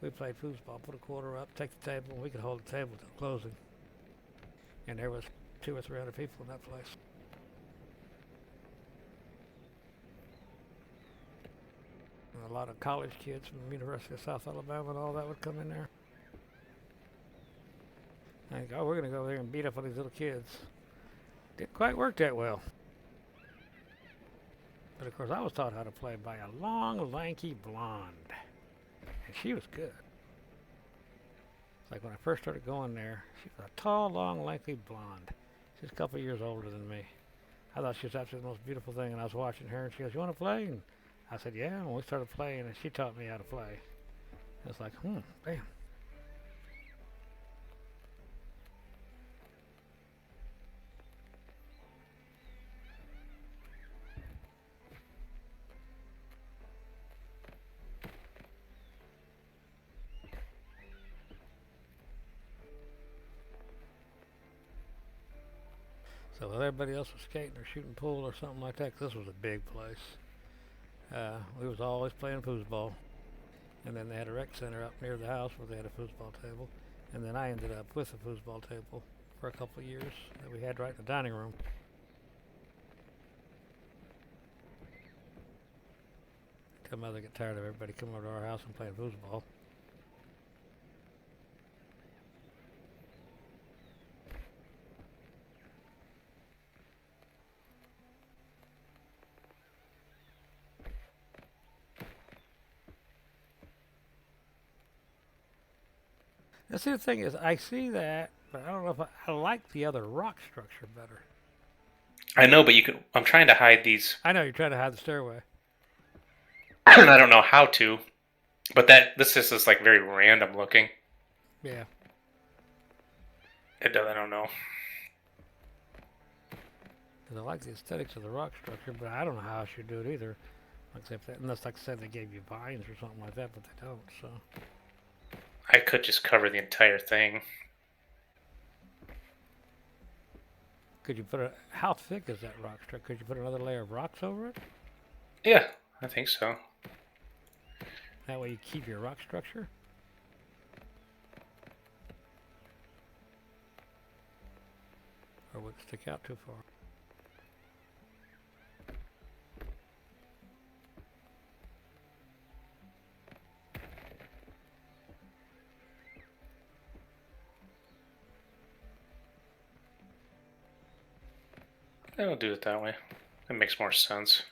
We played foosball, put a quarter up, take the table, and we could hold the table till closing. And there was 200 or 300 people in that place. And a lot of college kids from the University of South Alabama and all that would come in there. I think, oh, we're going to go there and beat up on these little kids. Didn't quite work that well. But of course, I was taught how to play by a long, lanky blonde. And she was good. It's like when I first started going there, she was a tall, long, lanky blonde. She's a couple of years older than me. I thought she was absolutely the most beautiful thing, and I was watching her, and she goes, "You want to play?" And I said, "Yeah," and we started playing, and she taught me how to play. It's like, damn. So while everybody else was skating or shooting pool or something like that, 'cause this was a big place, we was always playing foosball. And then they had a rec center up near the house where they had a foosball table. And then I ended up with a foosball table for a couple of years that we had right in the dining room. Till mother got tired of everybody coming over to our house and playing foosball. Now, see, the thing is, I see that, but I don't know if I like the other rock structure better. I know, but you can. I'm trying to hide these, I know you're trying to hide the stairway. and I don't know how to. But this is just like very random looking. Yeah. I don't know. Because I like the aesthetics of the rock structure, but I don't know how I should do it either. Except that, unless, like I said, they gave you vines or something like that, but they don't, so. I could just cover the entire thing. Could you put how thick is that rock structure? Could you put another layer of rocks over it? Yeah, I think so. That way you keep your rock structure? Or would it stick out too far? I'll do it that way. It makes more sense.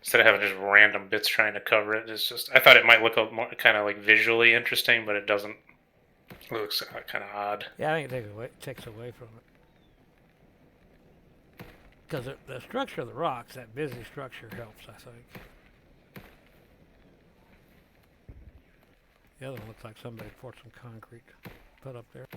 Instead of having just random bits trying to cover it, it's just I thought it might look a more kind of like visually interesting, but it doesn't. It looks kind of odd. Yeah, I think it takes away from it. Because the structure of the rocks, that busy structure helps, I think. The other one looks like somebody poured some concrete put up there.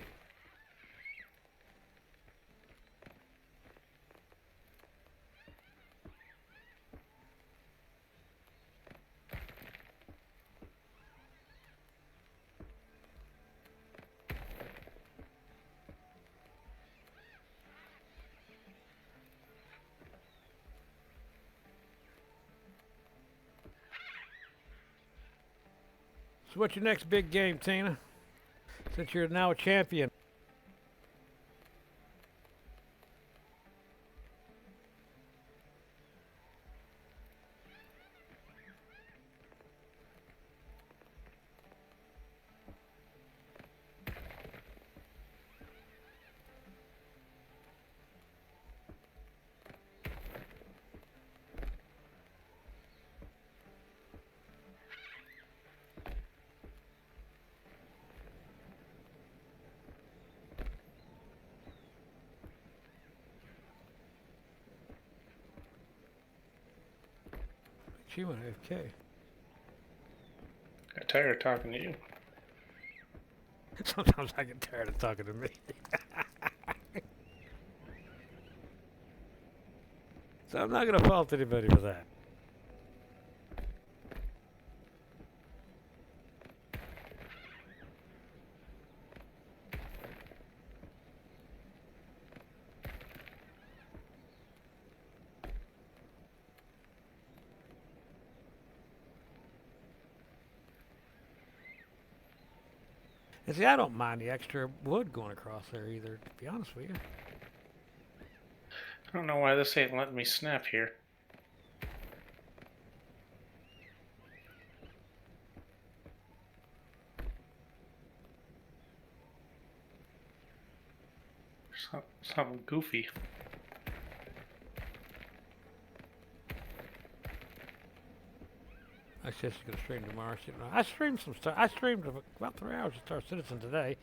So what's your next big game, Tina? Since you're now a champion. She went AFK. Got tired of talking to you. Sometimes I get tired of talking to me. So I'm not going to fault anybody for that. And see, I don't mind the extra wood going across there either, to be honest with you. I don't know why this ain't letting me snap here. Something goofy. I guess it's going to stream tomorrow. I streamed some stuff. I streamed about 3 hours of Star Citizen today,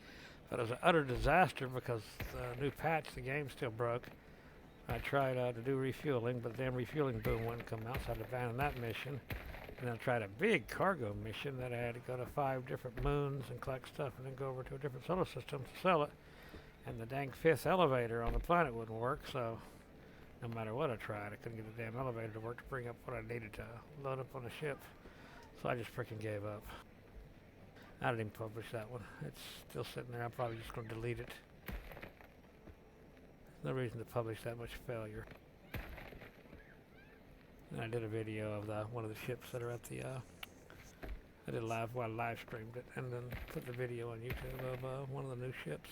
but it was an utter disaster because the new patch, the game still broke. I tried to do refueling, but the damn refueling boom wouldn't come out, so I had to abandon that mission. And then I tried a big cargo mission that I had to go to 5 different moons and collect stuff and then go over to a different solar system to sell it. And the dang 5th elevator on the planet wouldn't work, so no matter what I tried, I couldn't get the damn elevator to work to bring up what I needed to load up on the ship. So I just freaking gave up. I didn't even publish that one. It's still sitting there. I'm probably just going to delete it. There's no reason to publish that much failure. And I did a video of one of the ships that are at the I did live streamed it and then put the video on YouTube of one of the new ships.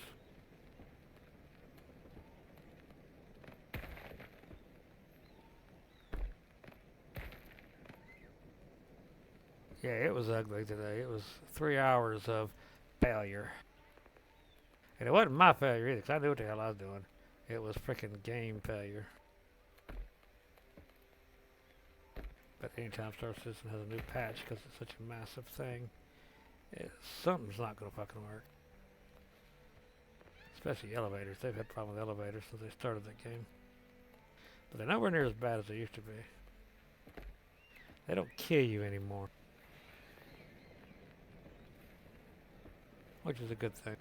Yeah, it was ugly today. It was 3 hours of failure. And it wasn't my failure either, because I knew what the hell I was doing. It was freaking game failure. But anytime Star Citizen has a new patch, because it's such a massive thing, something's not going to fucking work. Especially elevators. They've had problems with elevators since they started that game. But they're nowhere near as bad as they used to be. They don't kill you anymore. Which is a good thing.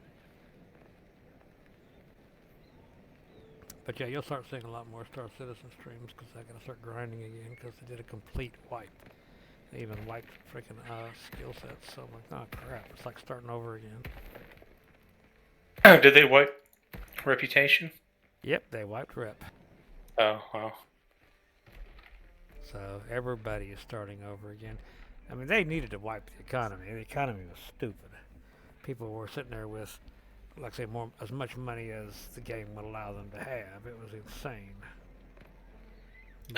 But yeah, you'll start seeing a lot more Star Citizen streams because I'm going to start grinding again because they did a complete wipe. They even wiped freaking skill sets. So I'm like, oh crap, it's like starting over again. Did they wipe reputation? Yep, they wiped rep. Oh, wow. So everybody is starting over again. I mean, they needed to wipe the economy. The economy was stupid. People were sitting there with, like I say, as much money as the game would allow them to have. It was insane.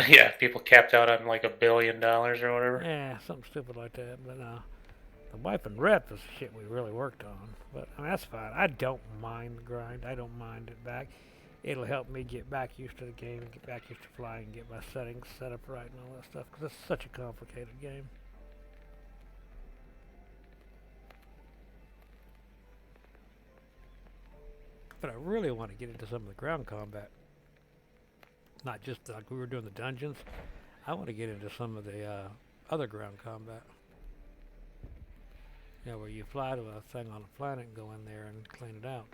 Yeah, people capped out on like $1 billion or whatever. Yeah, something stupid like that. But the wipe and rep is shit we really worked on. But I mean, that's fine. I don't mind the grind. I don't mind it back. It'll help me get back used to the game and get back used to flying and get my settings set up right and all that stuff. Because it's such a complicated game. But I really want to get into some of the ground combat. Not just like we were doing the dungeons. I want to get into some of the other ground combat. You know, where you fly to a thing on a planet and go in there and clean it out.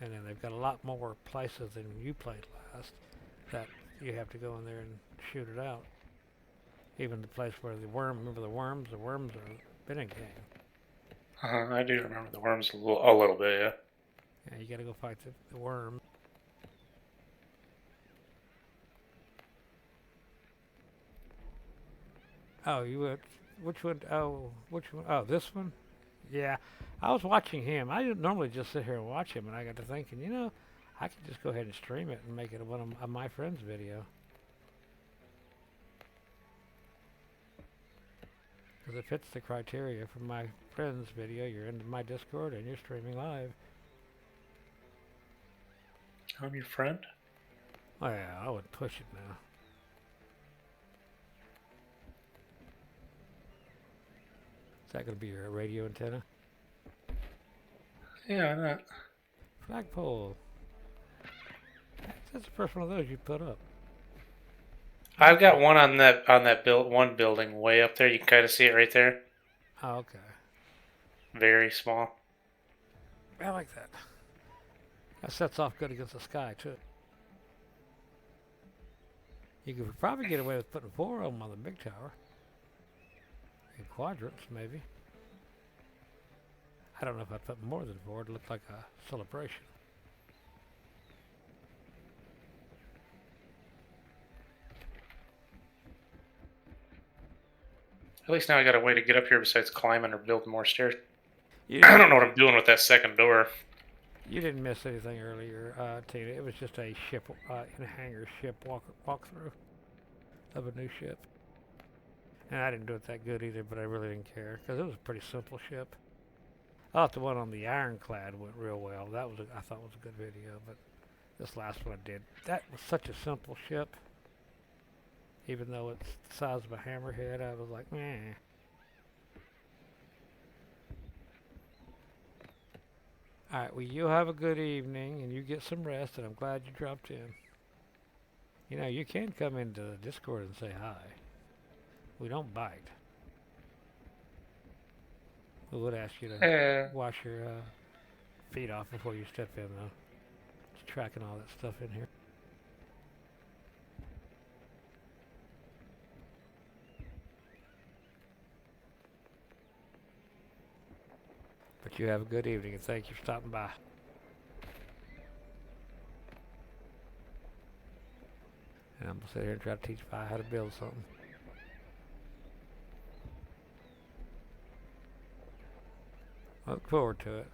And then they've got a lot more places than you played last that you have to go in there and shoot it out. Even the place where remember the worms? The worms are been in game. I do remember the worms a little bit, yeah. Yeah, you gotta go fight the worm. Oh, you would. Which one? Oh, which one? Oh, this one? Yeah. I was watching him. I didn't normally just sit here and watch him, and I got to thinking, you know, I could just go ahead and stream it and make it one of my friends' video. Because it fits the criteria for my friend's video. You're in my Discord and you're streaming live. I'm your friend? Oh yeah, I would push it now. Is that going to be your radio antenna? Yeah, why not? Flagpole. That's the first one of those you put up. I've got one on that one building way up there. You can kind of see it right there. Oh, okay. Very small. I like that. That sets off good against the sky too. You could probably get away with putting 4 of them on the big tower. In quadrants, maybe. I don't know if I'd put more than 4. It looked like a celebration. At least now I got a way to get up here besides climbing or building more stairs. You I didn't, don't know what I'm doing with that second door. you didn't miss anything earlier, Tina. It was just a ship in a hangar ship walkthrough of a new ship. And I didn't do it that good either, but I really didn't care because it was a pretty simple ship. I thought the one on the Ironclad went real well. That was I thought was a good video, but this last one I did. That was such a simple ship. Even though it's the size of a hammerhead, I was like, meh. Alright, well, you have a good evening and you get some rest, and I'm glad you dropped in. You know, you can come into the Discord and say hi. We don't bite. We would ask you to wash your feet off before you step in, though. Just tracking all that stuff in here. But you have a good evening, and thank you for stopping by. And I'm going to sit here and try to teach Vi how to build something. I look forward to it.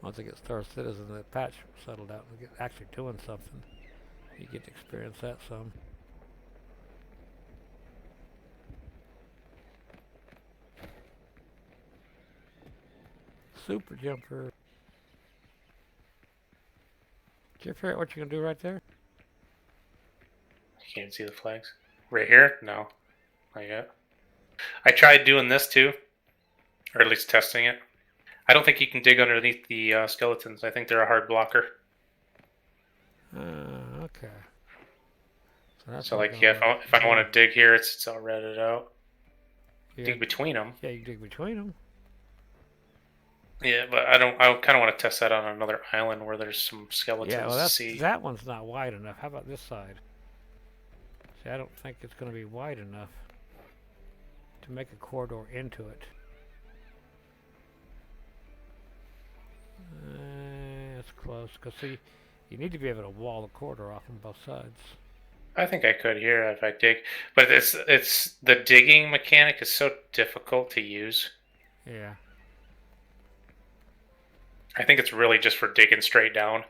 Once I get Star Citizen, the patch settled out and get actually doing something, you get to experience that some. Super jumper. Did you figure out what you're gonna do right there? You can't see the flags. Right here? No. Not yet. I tried doing this too, or at least testing it. I don't think you can dig underneath the skeletons. I think they're a hard blocker. Okay. So like, yeah, if I want to dig here, it's all redded out. Yeah, Dig between them. yeah, you can dig between them. Yeah, but I don't. I kind of want to test that on another island where there's some skeletons Yeah, well, to see. that one's not wide enough. How about this side? See, I don't think it's going to be wide enough to make a corridor into it. It's close. Because, see, you need to be able to wall the corridor off on both sides. I think I could here if I dig, but it's the digging mechanic is so difficult to use. Yeah. I think it's really just for digging straight down,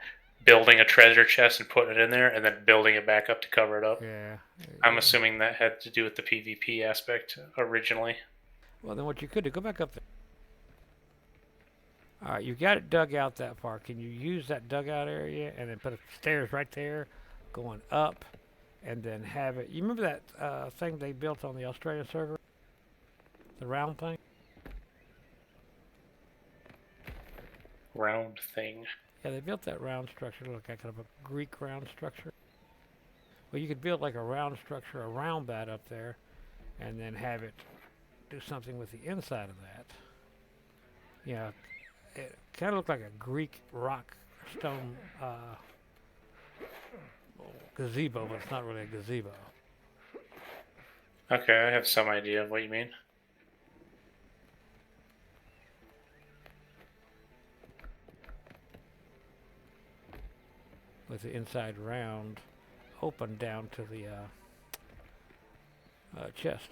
building a treasure chest and putting it in there, and then building it back up to cover it up. Yeah. I'm assuming that had to do with the PvP aspect originally. Well, then what you could do, go back up there. All right, you got it dug out that far. Can you use that dugout area and then put stairs right there going up and then have it... You remember that thing they built on the Australian server? The round thing? Round thing. Yeah, they built that round structure, look like kind of a Greek round structure. Well, you could build like a round structure around that up there and then have it do something with the inside of that. Yeah, it kind of looked like a Greek rock stone gazebo, but it's not really a gazebo. Okay, I have some idea of what you mean. With the inside round open down to the chest.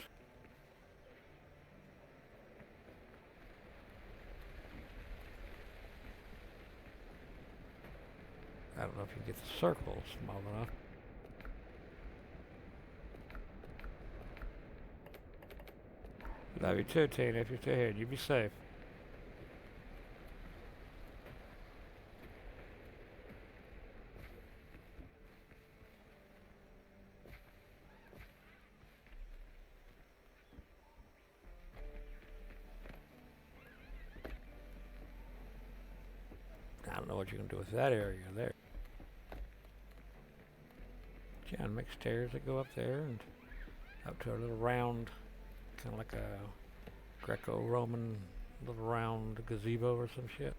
I don't know if you can get the circles small enough. Love you too, Tina, if you're still here. You be safe. what you're going to do with that area there. Yeah, and make stairs that go up there and up to a little round, kind of like a Greco-Roman little round gazebo or some shit.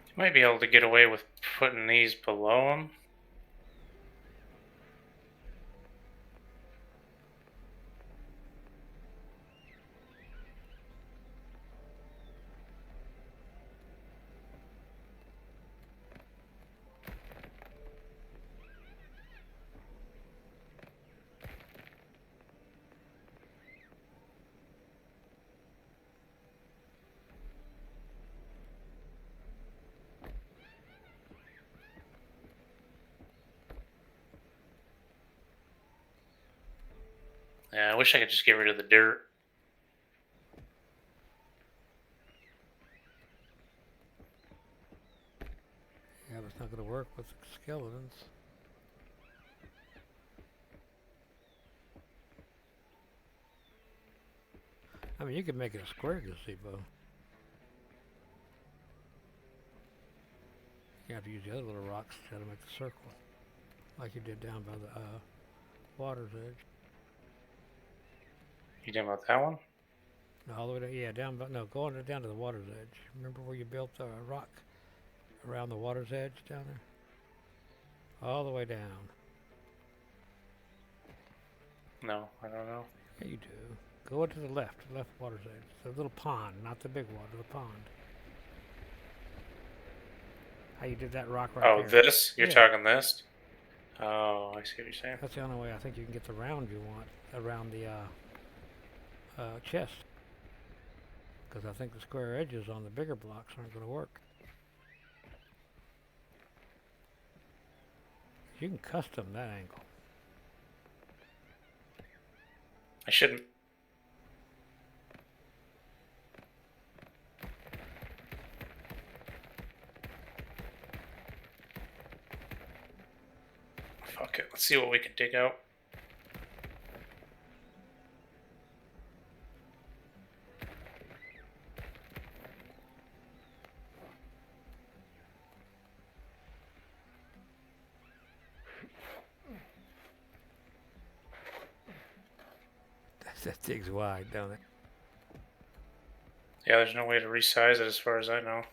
You might be able to get away with putting these below them. Yeah, I wish I could just get rid of the dirt. Yeah, but it's not going to work with skeletons. I mean, you could make it a square gazebo. You have to use the other little rocks to try to make a circle, like you did down by the water's edge. You talking about that one? No, all the way down, yeah, down, but no, going down to the water's edge. Remember where you built the rock around the water's edge down there? All the way down. No, I don't know. Yeah, you do. Go to the left water's edge. The little pond, not the big water, the pond. How you did that rock right Oh, there. this? You're Yeah. talking this? Oh, I see what you're saying. That's the only way I think you can get the round you want around the chest. Because I think the square edges on the bigger blocks aren't going to work. You can custom that angle. I shouldn't. Fuck it. Let's see what we can dig out. That dig's wide, don't it? Yeah, there's no way to resize it as far as I know.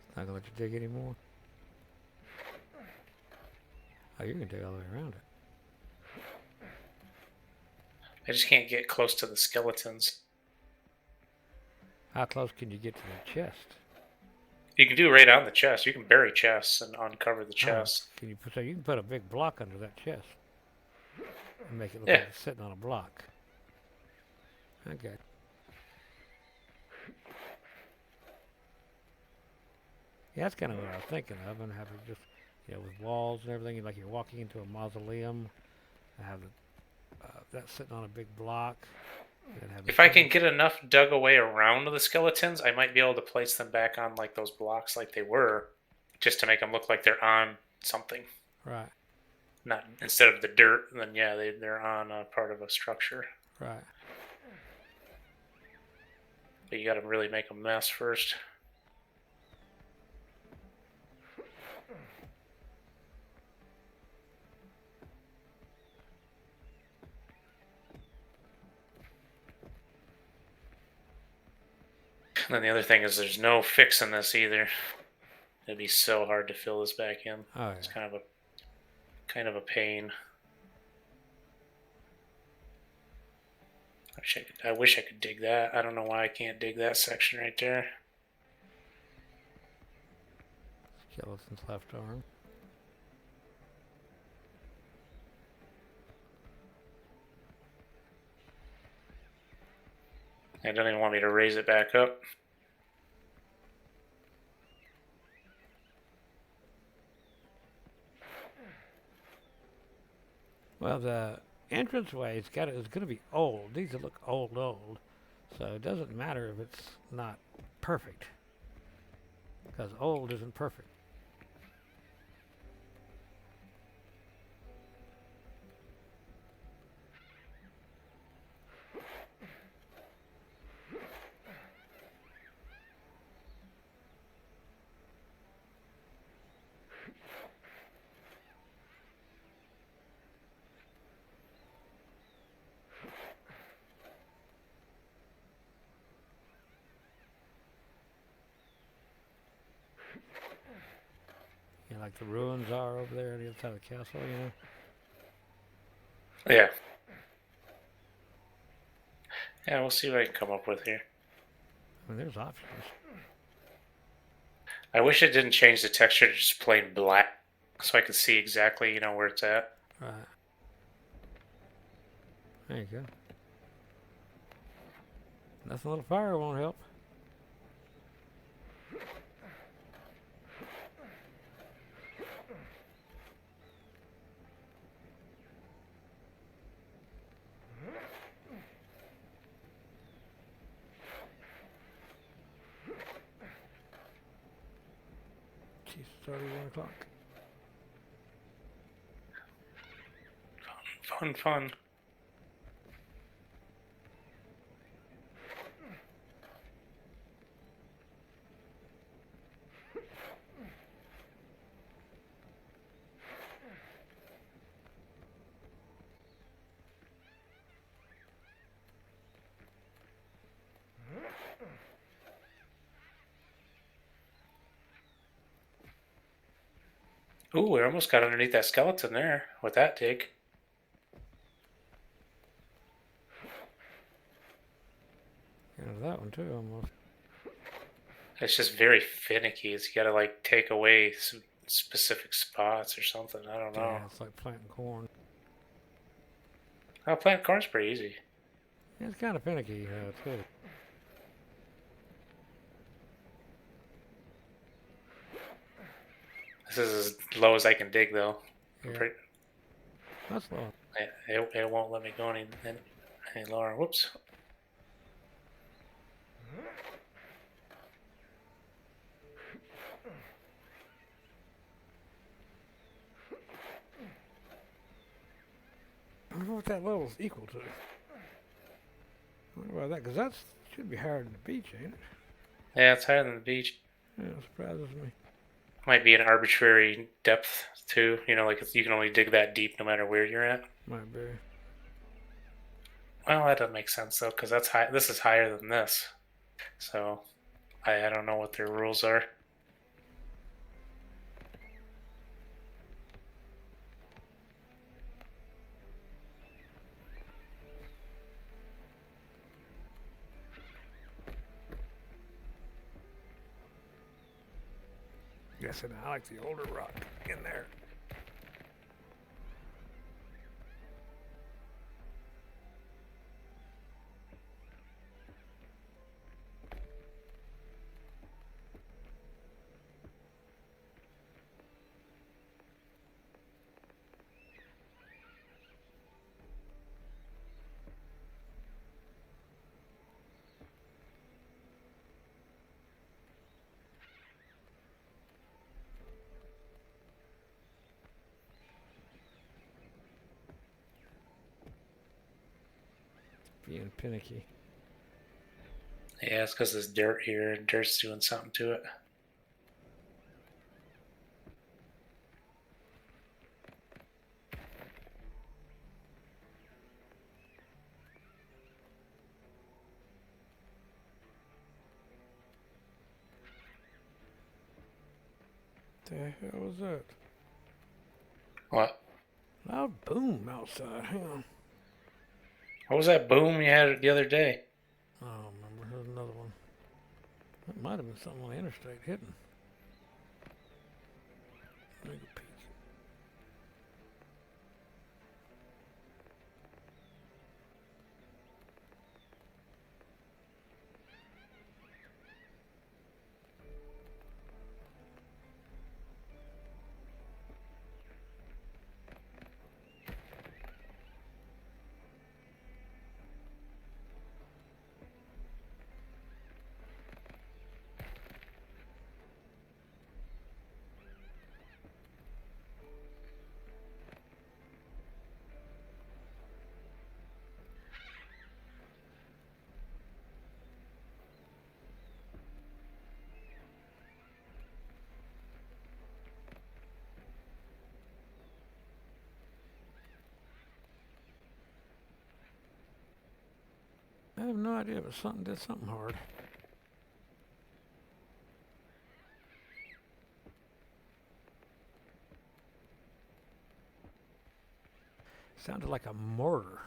It's not going to let you dig anymore. Oh, you can dig all the way around it. I just can't get close to the skeletons. How close can you get to the chest? You can do right on the chest. You can bury chests and uncover the chest. Can you put, so you can put a big block under that chest and make it look Yeah. like it's sitting on a block. Okay. Yeah, that's kind of what I was thinking of, and have it just, with walls and everything, like you're walking into a mausoleum. I have that sitting on a big block. If I can get enough dug away around the skeletons, I might be able to place them back on like those blocks like they were, just to make them look like they're on something. Right. Not instead of the dirt, then yeah, they're on a part of a structure. Right. But you got to really make a mess first. And then the other thing is there's no fixing this either. It'd be so hard to fill this back in. Oh, yeah. It's kind of a pain. I wish I could dig that. I don't know why I can't dig that section right there. Skeleton's left arm. I don't even want me to raise it back up. Well, the entranceway is going to be old. These look old. So it doesn't matter if it's not perfect. Because old isn't perfect. like the ruins are over there on the other side of the castle, you know? Yeah. Yeah, we'll see what I can come up with here. I mean, there's options. I wish it didn't change the texture to just plain black, so I could see exactly, where it's at. Right. There you go. Nothing a little fire won't help. Jeez, it's already 1 o'clock. Fun, fun. Ooh, we almost got underneath that skeleton there with that dig. Into that one too, almost. It's just very finicky. It's got to like take away some specific spots or something. I don't know. Yeah, it's like planting corn. Oh, plant corn's pretty easy. Yeah, it's kind of finicky too. This is as low as I can dig, though. Yeah, Pretty, that's low. it won't let me go any lower. Whoops. I wonder what that level's equal to. I wonder about that, because that should be higher than the beach, ain't it? Yeah, it's higher than the beach. Yeah, it surprises me. Might be an arbitrary depth too. Like you can only dig that deep no matter where you're at. Might be. Well, that doesn't make sense though, because that's high. This is higher than this, so I don't know what their rules are. Yes, and I like the older rock in there. Being finicky. Yeah, it's because there's dirt here, and dirt's doing something to it. The hell was that? What? Loud boom outside. Hang on. What was that boom you had the other day? I don't remember. There's another one. That might have been something on the interstate hitting. Let me go peek. I have no idea, but something did something hard. Sounded like a mortar.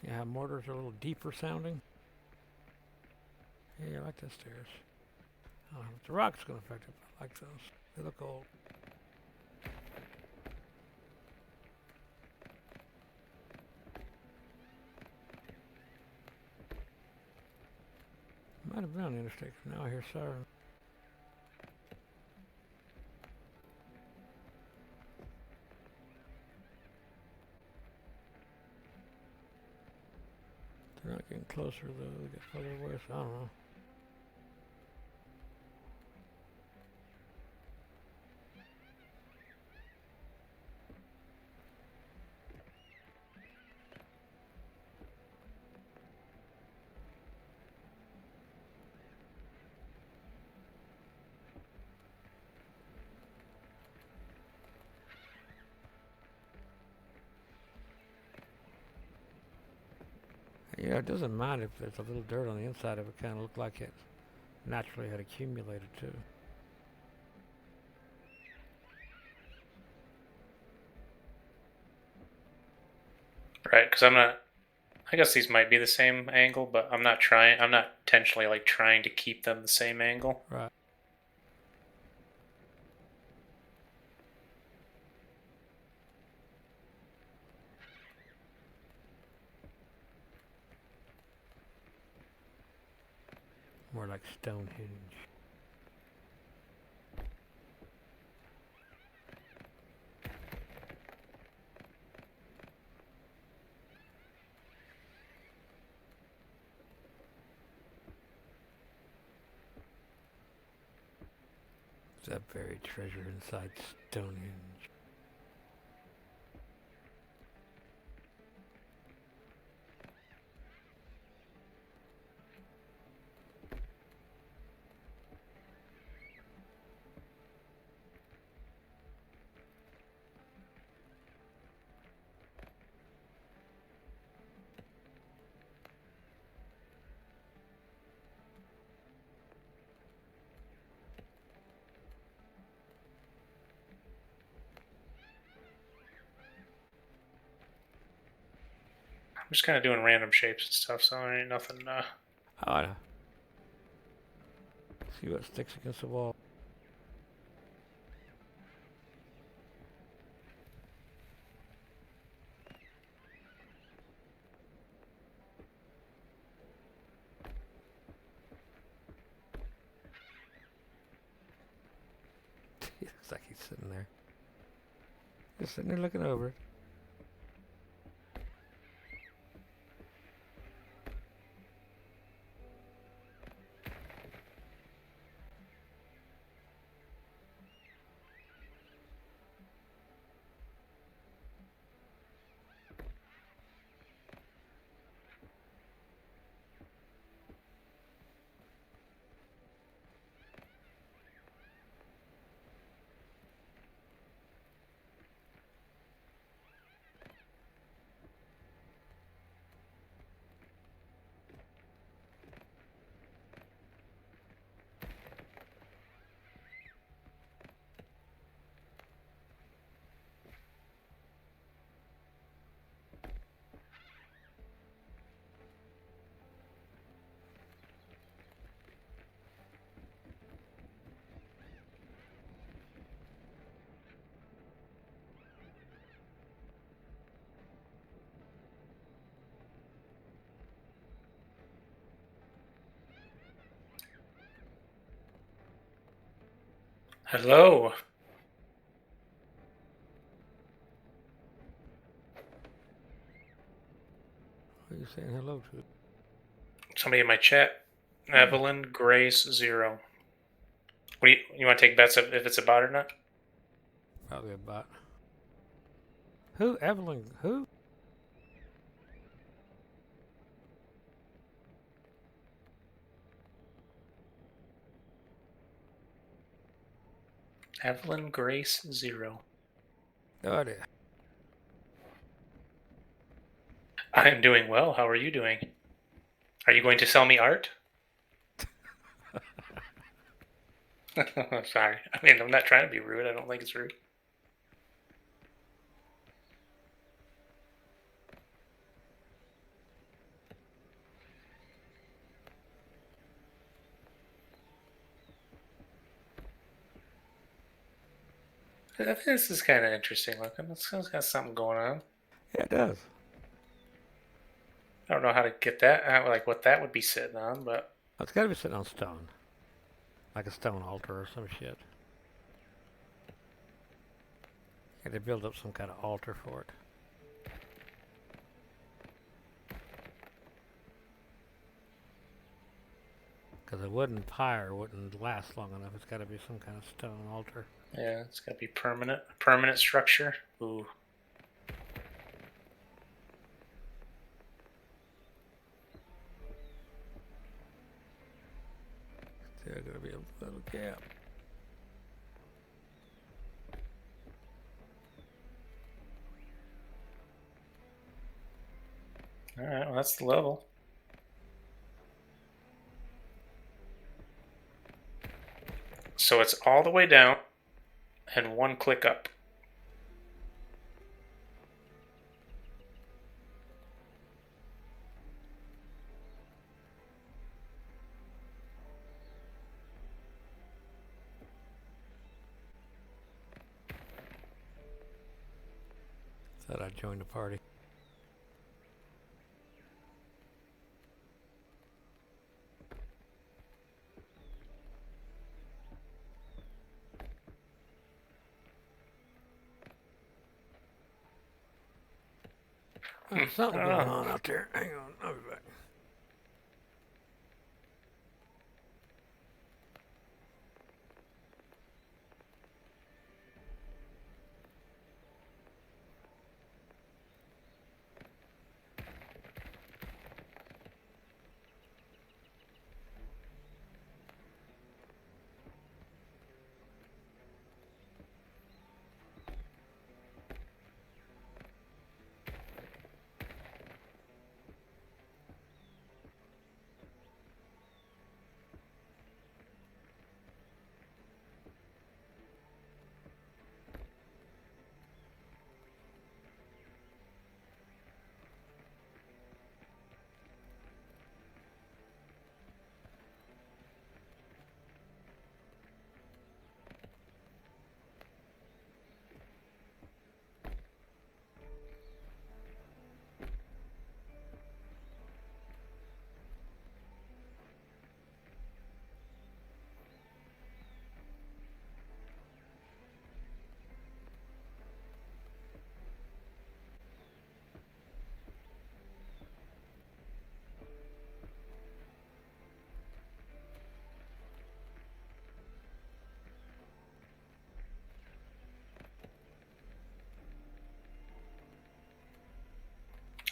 Yeah, mortars are a little deeper sounding. Yeah, I like the stairs. I don't know if the rock's going to affect it, but I like those. They look old. Might have been on the interstate. Now I hear siren. They're not getting closer though. They get further away, so I don't know. Yeah, it doesn't mind if there's a little dirt on the inside of it. Kind of look like it naturally had accumulated too. Right, because I'm not. I guess these might be the same angle, but I'm not trying. I'm not intentionally like trying to keep them the same angle. Right. More like Stonehenge. Is that buried treasure inside Stonehenge? I'm just kind of doing random shapes and stuff, so there ain't nothing. Oh, I know. See what sticks against the wall. He looks like he's sitting there. Just sitting there looking over it. Hello. Who are you saying hello to? Somebody in my chat. Evelyn Grace 0. What do you want to take bets if it's a bot or not? Probably a bot. Who? Evelyn? Who? Evelyn Grace 0. No idea. I am doing well. How are you doing? Are you going to sell me art? Sorry. I mean, I'm not trying to be rude. I don't think it's rude. I think this is kind of interesting looking. It's got something going on. Yeah, it does. I don't know how to get that, like what that would be sitting on, but It's got to be sitting on stone. Like a stone altar or some shit. Had to build up some kind of altar for it. Because a wooden pyre wouldn't last long enough. It's got to be some kind of stone altar. yeah, it's got to be permanent structure. Ooh. There's got to be a little gap. All right, well that's the level. So it's all the way down and one click up. Thought I'd join the party. Something going on out there. Hang on, I'll be back.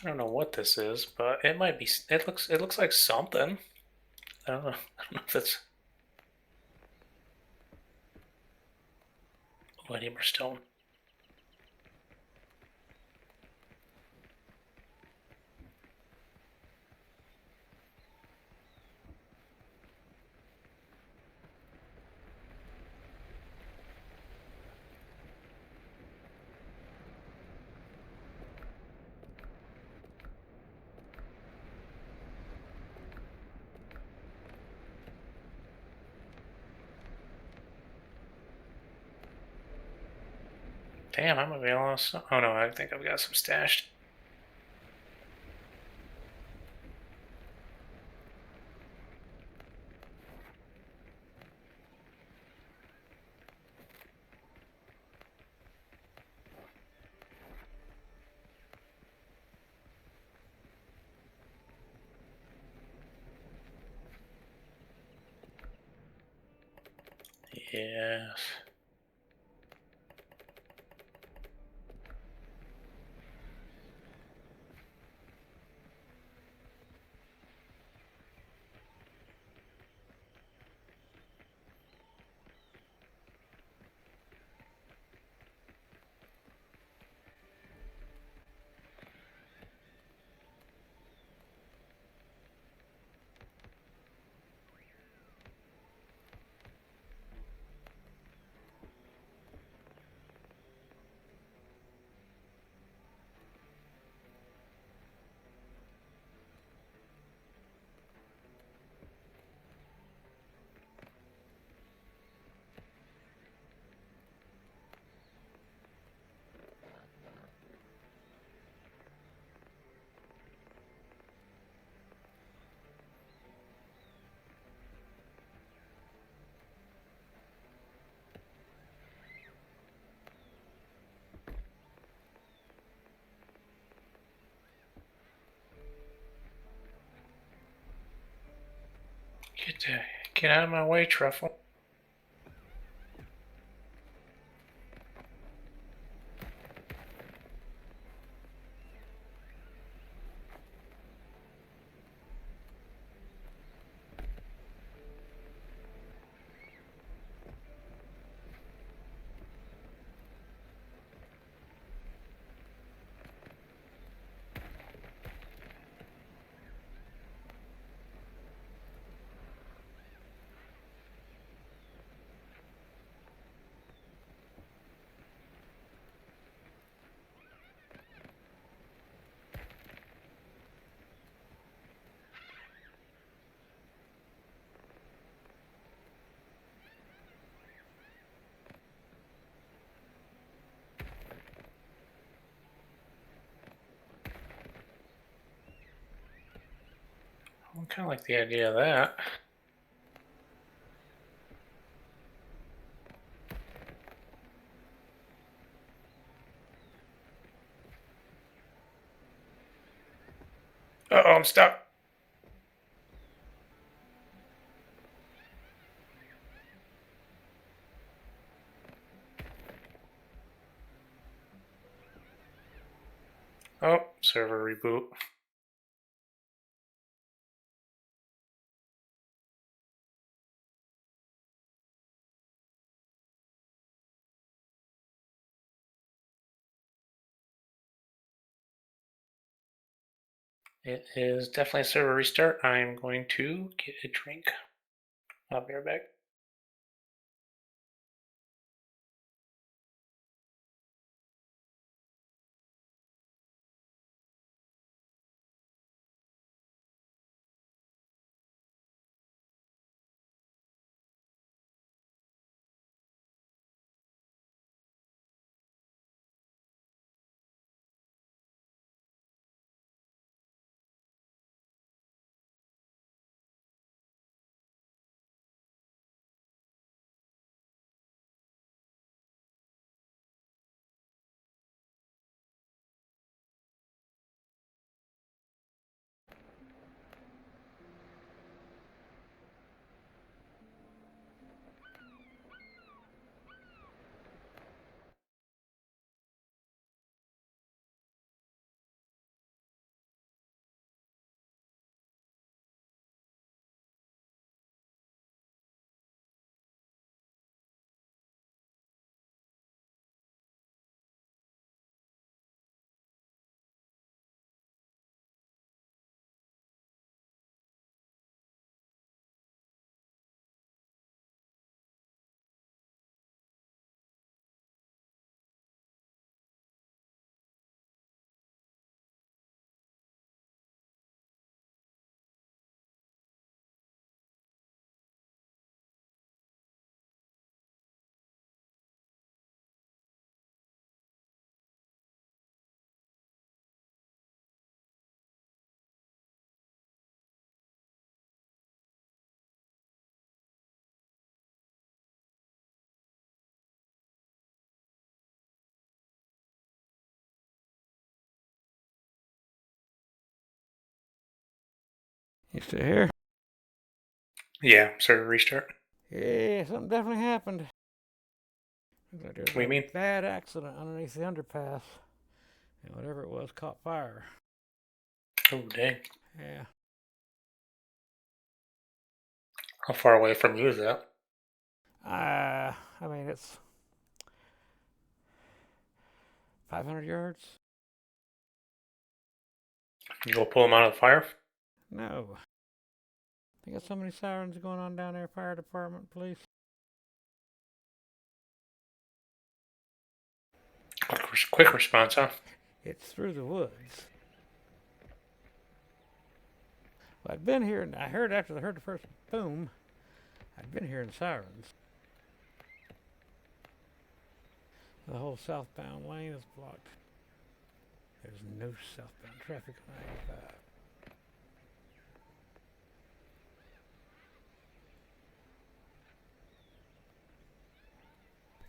I don't know what this is, but it might be. It looks like something. I don't know. I don't know if that's. Oh, I need more stone. Damn, I might be lost. Oh no, I think I've got some stashed. Yes. Get out of my way, Truffle. I kind of like the idea of that. Uh-oh, I'm stuck. Oh, server reboot. It is definitely a server restart. I'm going to get a drink. I'll be right back. You still here? Yeah, server restart. Yeah, something definitely happened. Looks like What do you there's mean? a bad accident underneath the underpass. And whatever it was caught fire. Oh, dang. Yeah. How far away from you is that? I mean, it's 500 yards? You go pull them out of the fire? No. They got so many sirens going on down there, fire department, police. Quick response, huh? It's through the woods. Well, I'd been here, and I heard after I heard the first boom, I'd been hearing sirens. The whole southbound lane is blocked. There's no southbound traffic on 95.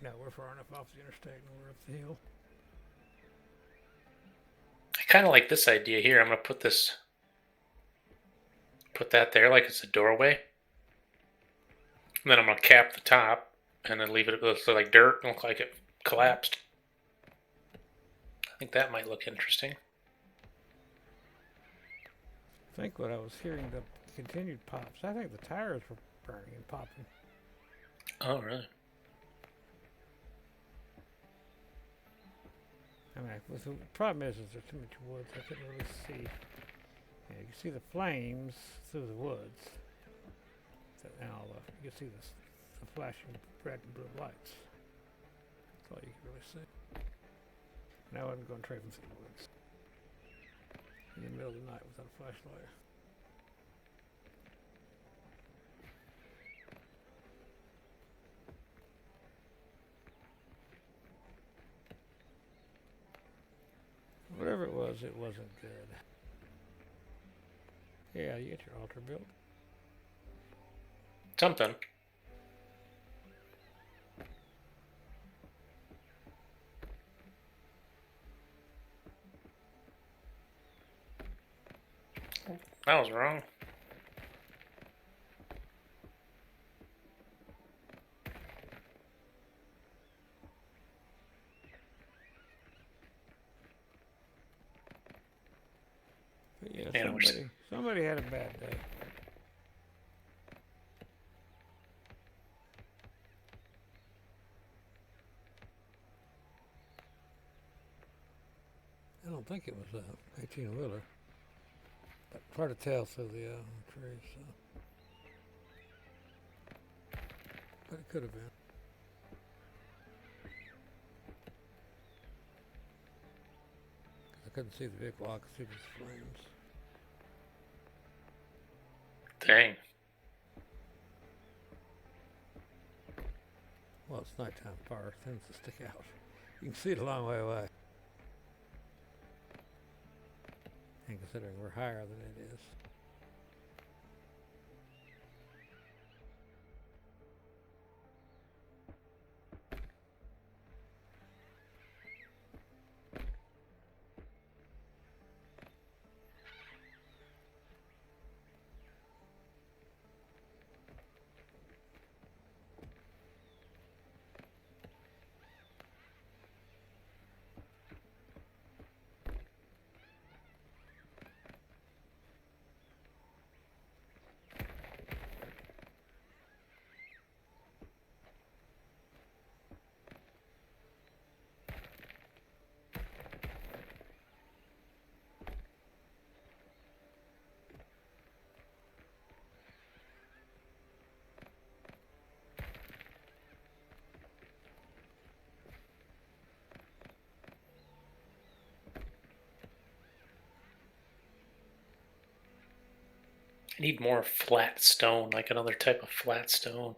No, we're far enough off the interstate and we're up the hill. I kind of like this idea here. I'm gonna put that there like it's a doorway, And then I'm gonna cap the top and then leave it like dirt and look like it collapsed. I think that might look interesting. I think what I was hearing, the continued pops. I think the tires were burning and popping. Oh, really? I mean, the problem is there's too much woods. I couldn't really see. Yeah, you can see the flames through the woods. Now you can see the flashing red and blue lights. That's all you can really see. And I wasn't going traipsing through the woods in the middle of the night without a flashlight. Whatever it wasn't good. Yeah, you get your altar built. Something. That was wrong. But yeah, Yeah, somebody had a bad day. I don't think it was a 18-wheeler. But hard to tell through the trees. So. But it could have been. I couldn't see the vehicle. I could see these flames. Dang. Well, it's nighttime. Fire tends to stick out. You can see it a long way away. And considering we're higher than it is. I need more flat stone, like another type of flat stone.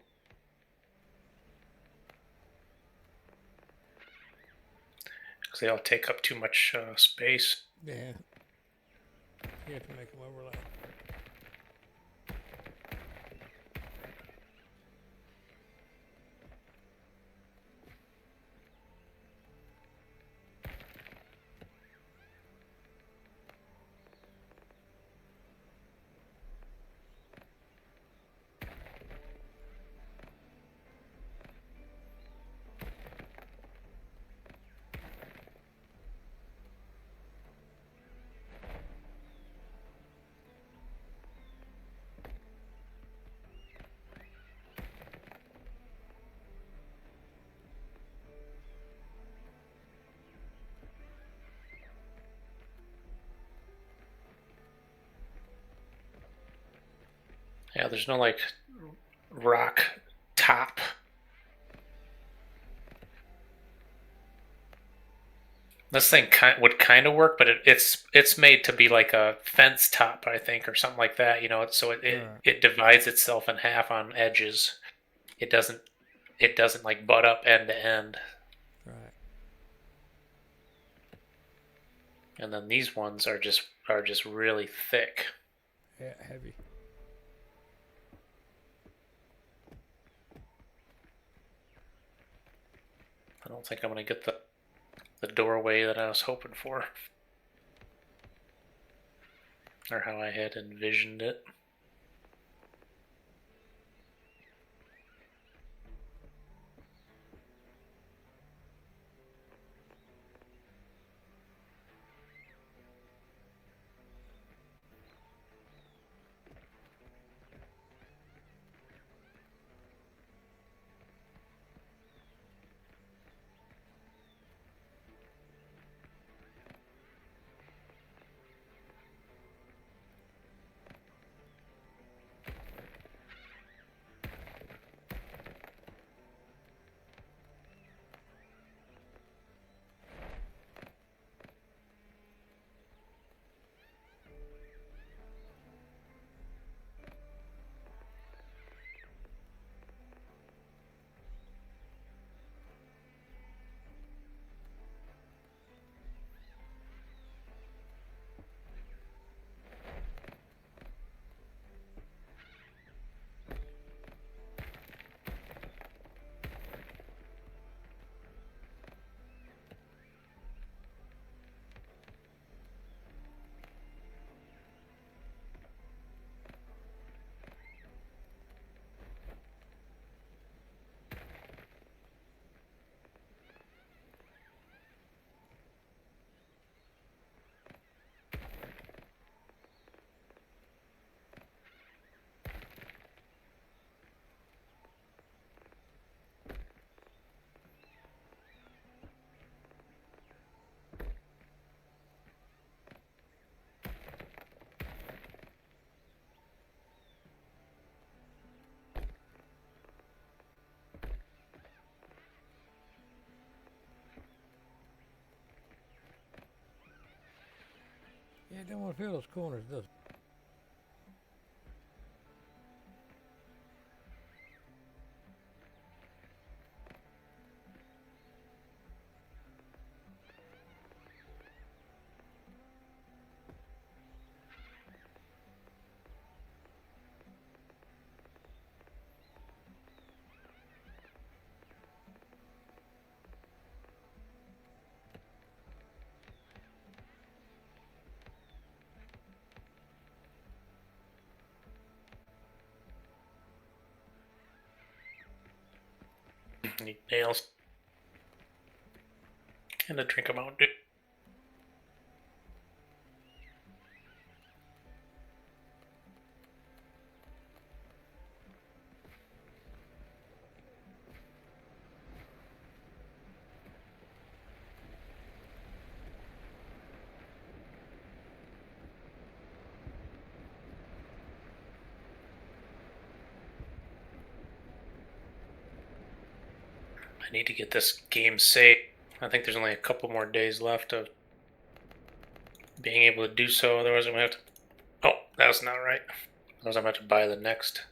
Because they all take up too much space. Yeah. You have to make them overlap. Yeah, there's no like rock top. This thing would kind of work, but it's made to be like a fence top, I think, or something like that. You know, so it divides itself in half on edges. It doesn't like butt up end to end. Right. And then these ones are just really thick. Yeah, heavy. I don't think I'm gonna get the doorway that I was hoping for, or how I had envisioned it. Yeah, it don't want to feel those corners, does it? Need nails. And a drink of Mountain Dew. I need to get this game saved. I think there's only a couple more days left of being able to do so. Otherwise, I'm going to have to. Oh, that's not right. Otherwise, I'm going to have to buy the next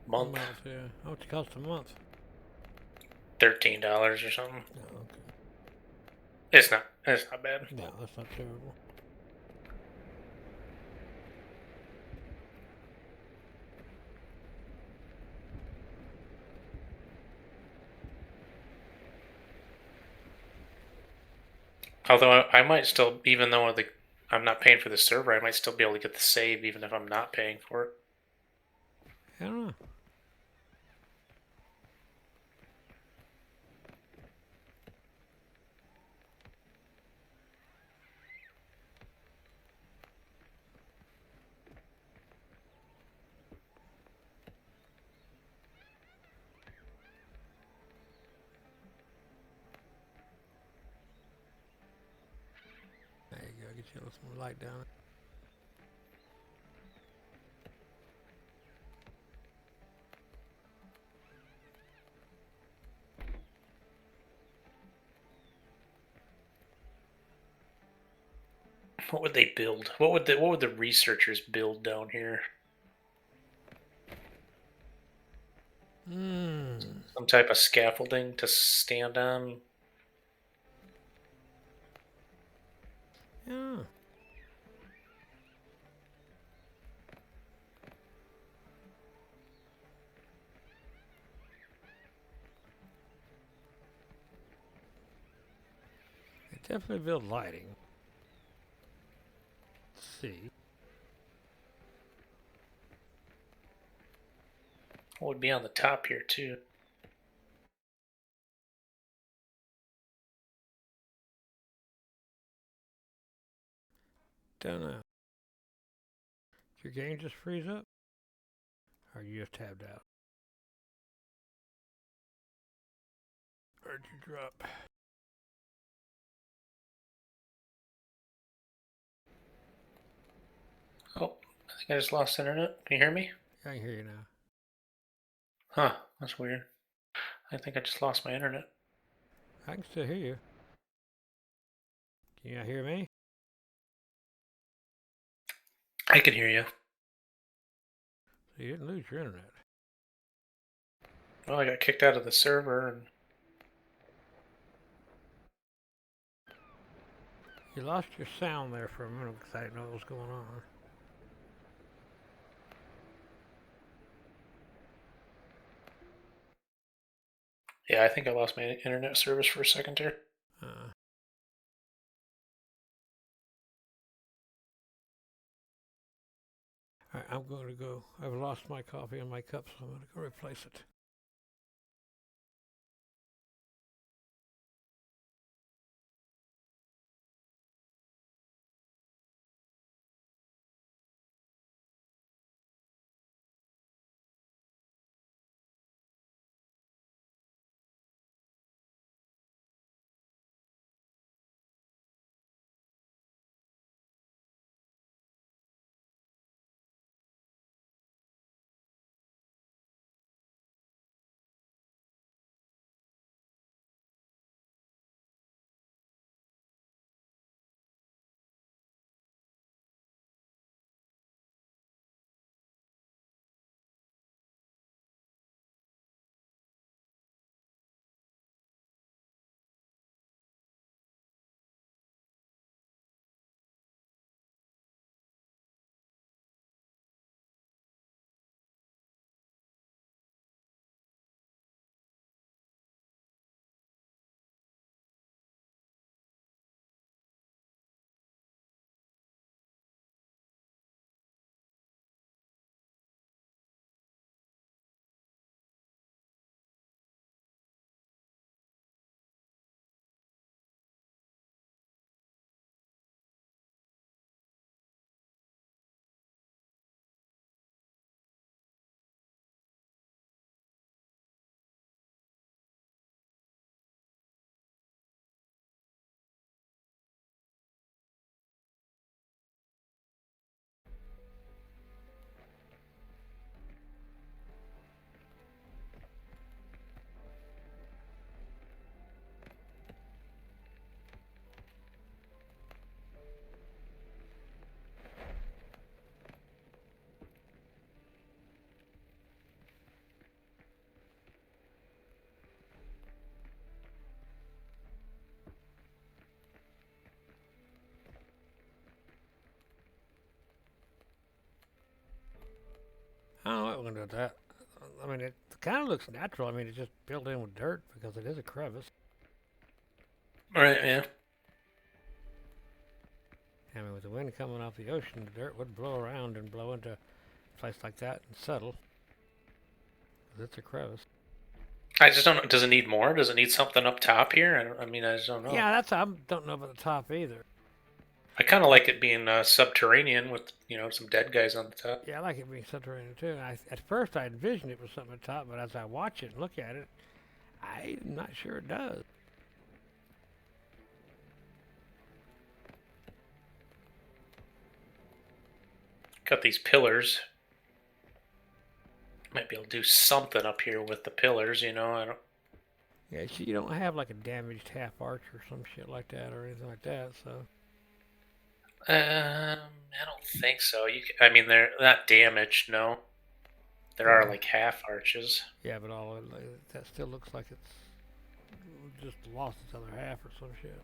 month. Yeah. How much it cost a month? $13 or something. Oh, okay. It's not bad. No, that's not terrible. Although I might still, even though I'm not paying for the server, I might still be able to get the save even if I'm not paying for it. I don't know. There you go. Get you a little more light down it. What would they build? What would the researchers build down here? Some type of scaffolding to stand on. Yeah. They definitely build lighting. Let's see. What would be on the top here too? Don't know. Did your game just freeze up? Or you just tabbed out? Or did you drop? Oh, I think I just lost internet. Can you hear me? I can hear you now. Huh, that's weird. I think I just lost my internet. I can still hear you. Can you not hear me? I can hear you. So you didn't lose your internet. Well, I got kicked out of the server and You lost your sound there for a minute because I didn't know what was going on. yeah, I think I lost my internet service for a second there. Alright, I'm going to go. I've lost my coffee in my cup, so I'm going to go replace it. I don't know what we're gonna do with that. I mean, it kind of looks natural. I mean, it's just built in with dirt because it is a crevice. Right, yeah. I mean, with the wind coming off the ocean, the dirt would blow around and blow into a place like that and settle. 'Cause it's a crevice. I just don't know. Does it need more? Does it need something up top here? I mean, I just don't know. Yeah, I don't know about the top either. I kind of like it being subterranean with, some dead guys on the top. Yeah, I like it being subterranean too. At first, I envisioned it was something at the top, but as I watch it and look at it, I'm not sure it does. Got these pillars. Might be able to do something up here with the pillars, I don't. Yeah, you don't have like a damaged half arch or some shit like that or anything like that, so. I don't think so. I mean, they're not damaged. No, there are Yeah. like half arches. Yeah, but all of that still looks like it's just lost its other half or some shit.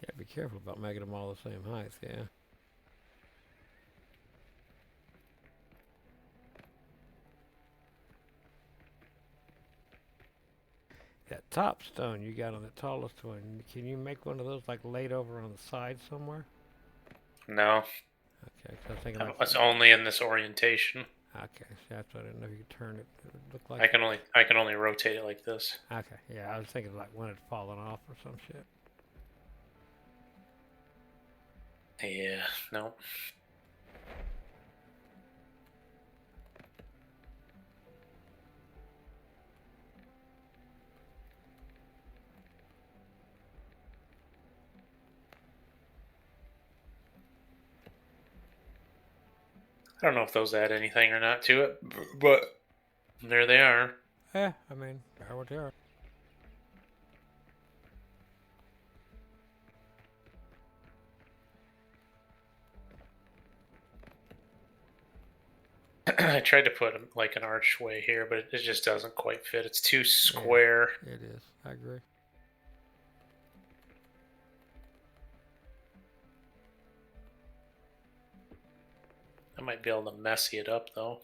Yeah, be careful about making them all the same height, yeah. That top stone you got on the tallest one, can you make one of those like laid over on the side somewhere? No, Okay, 'cause I was thinking like, it's only in this orientation. okay, so that's what I didn't know if you could turn it. It would look like. I can only rotate it like this. Okay, yeah, I was thinking like one had fallen off or some shit. Yeah, no. I don't know if those add anything or not to it, but there they are. Yeah, I mean, they are what they are. I tried to put like an archway here, but it just doesn't quite fit. It's too square. Yeah, it is. I agree. I might be able to messy it up though.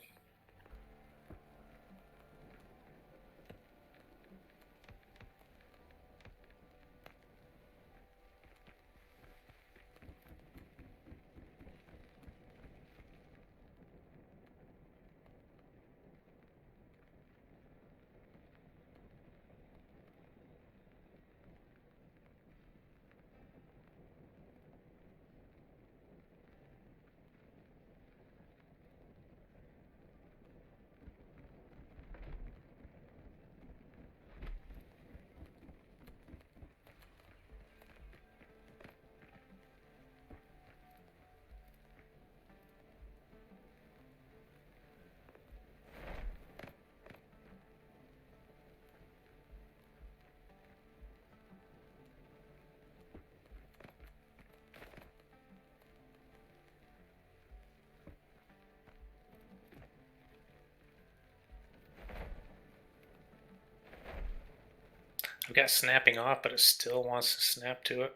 I've got snapping off, but it still wants to snap to it.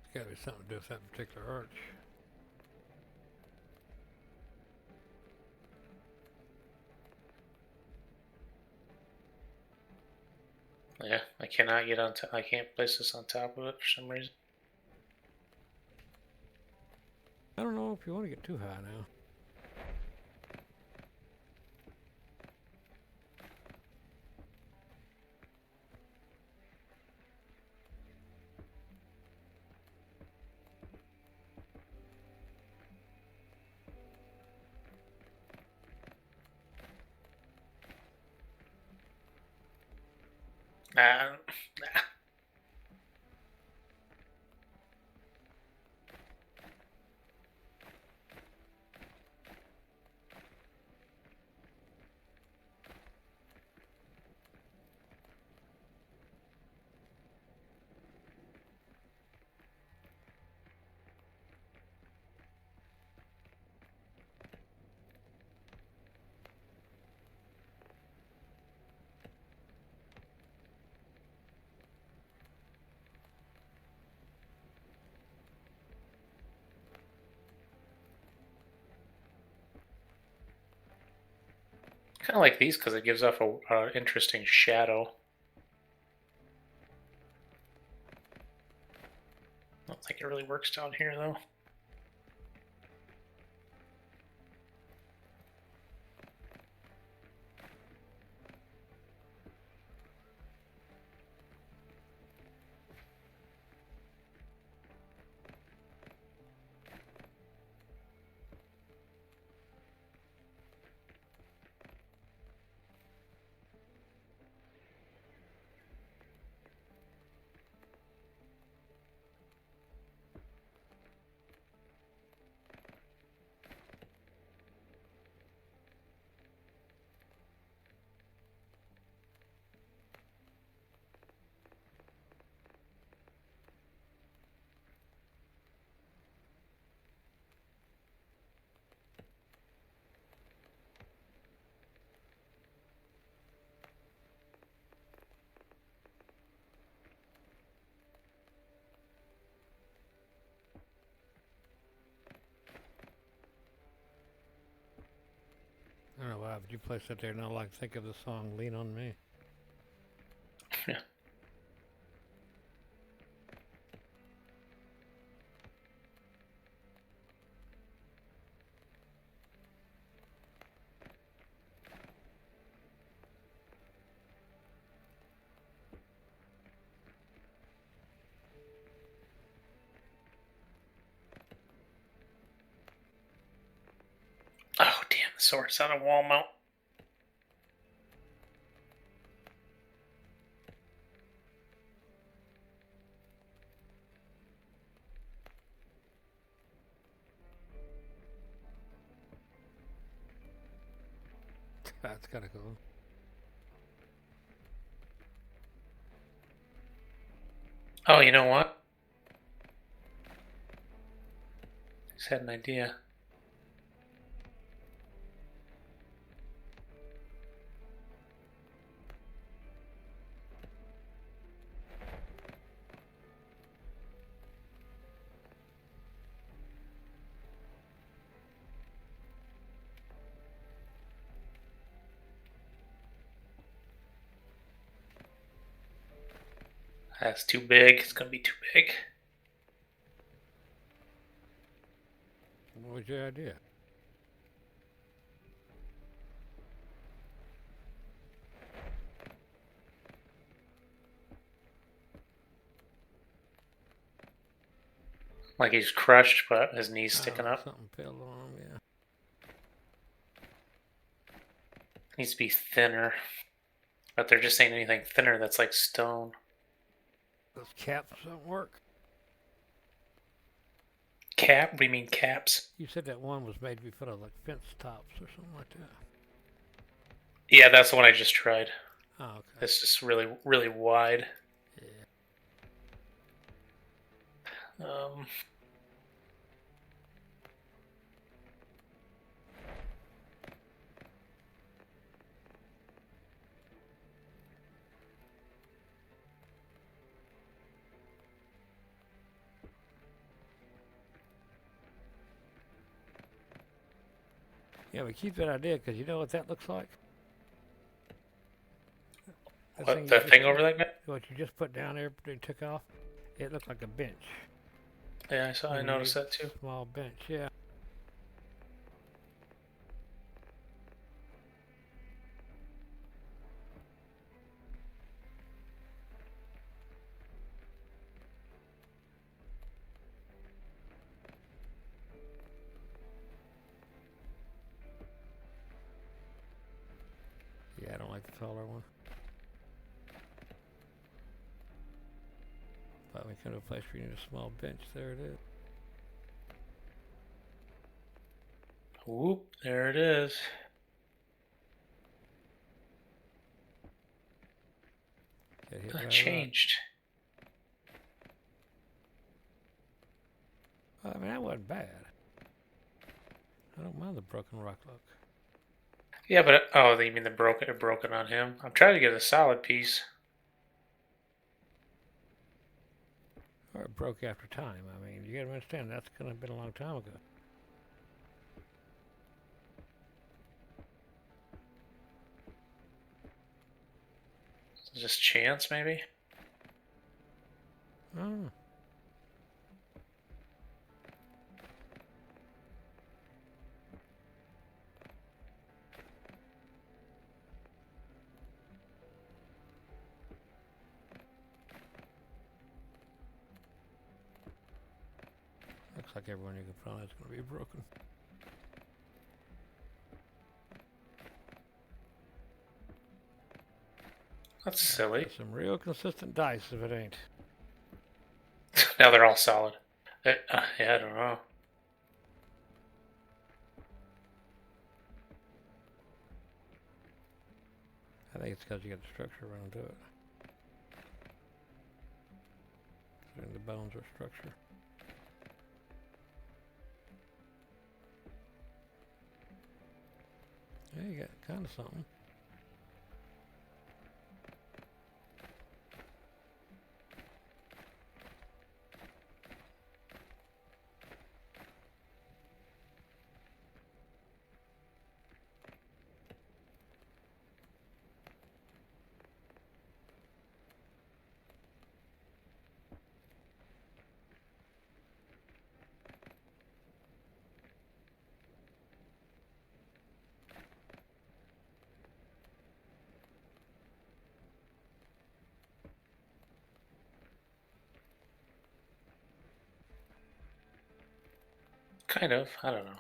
It's got to be something to do with that particular arch. Yeah, I cannot get on. I can't place this on top of it for some reason. I don't know if you want to get too high now. Uh, kind of like these because it gives off a interesting shadow. I don't think it really works down here though. I don't know why, but you place that there, and all I can think of the song "Lean on Me." Yeah. Oh damn! The sword's on a wall mount. That's kind of cool. Oh, you know what? Just had an idea. That's too big. It's gonna be too big. What was your idea? Like he's crushed, but his knees sticking Oh, up. something fell on him. Yeah. Needs to be thinner. But they're just saying anything thinner that's like stone. Those caps don't work. Cap? What do you mean caps? You said that one was made to be put on like fence tops or something like that. Yeah, that's the one I just tried. Oh, okay. It's just really, really wide. Yeah. Um, Yeah, we keep that idea because you know what that looks like? That what, you the just thing over that guy? what you just put down there and took off, it looked like a bench. Yeah, I saw. I noticed that too. Small bench, yeah. Yeah, I don't like the taller one. We come to a place where you need a small bench. There it is. Whoop, there it is. Get hit by a rock. Changed. Well, I mean, that wasn't bad. I don't mind the broken rock look. Yeah, but oh, you mean it broke it on him? I'm trying to get a solid piece. Or it broke after time. I mean, you got to understand that's going to have been a long time ago. Just chance, maybe. Oh. Looks like everyone you can find is going to be broken. That's silly. That's some real consistent dice if it ain't. Now they're all solid. Yeah, I don't know. I think it's because you got the structure around to it. And the bones are structure. Yeah, you got kind of something. Kind of. I don't know.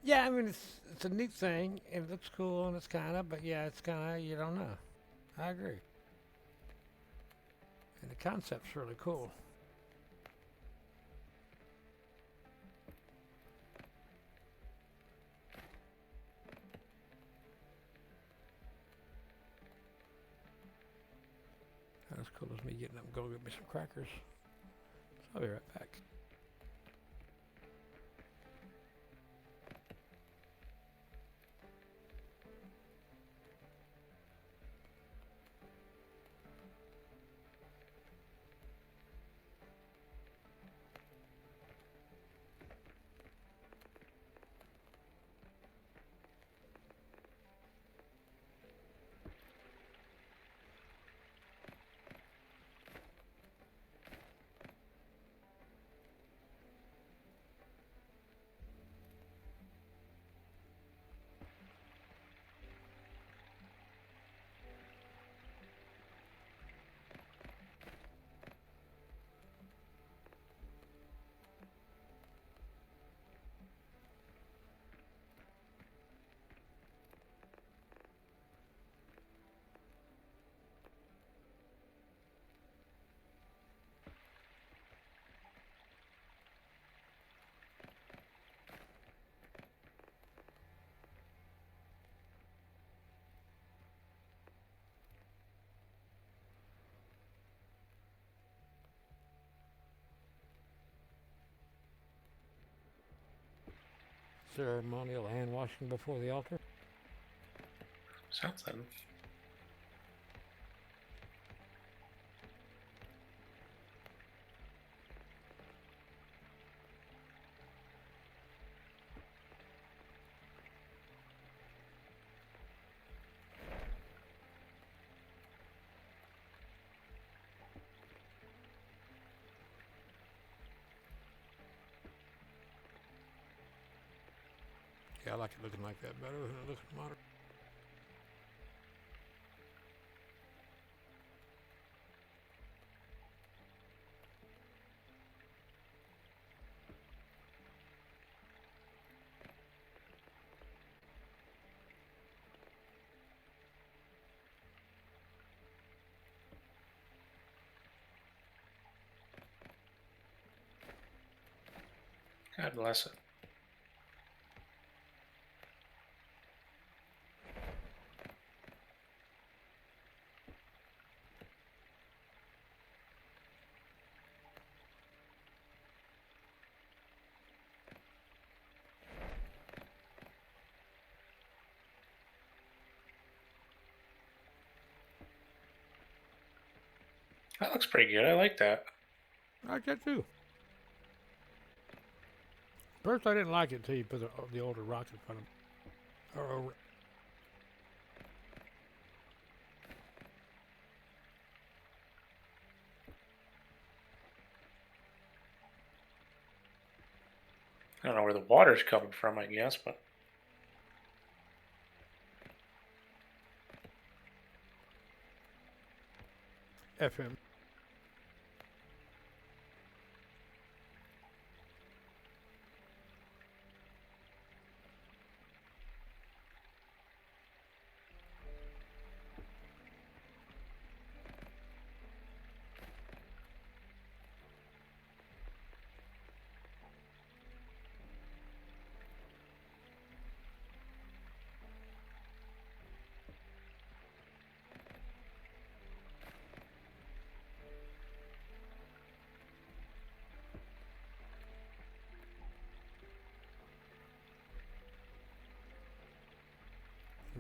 Yeah, I mean, it's a neat thing. It looks cool and it's kind of, but yeah, it's kind of, you don't know. I agree. And the concept's really cool. Not as cool as me getting up and go get me some crackers. So I'll be right back. Ceremonial hand washing before the altar. Something. Yeah, I like it looking like that better than it looks modern. God bless it. That looks pretty good. I like that. I like that too. First, I didn't like it until you put the older rocks in front of it. Or, I don't know where the water's coming from, I guess, but FM.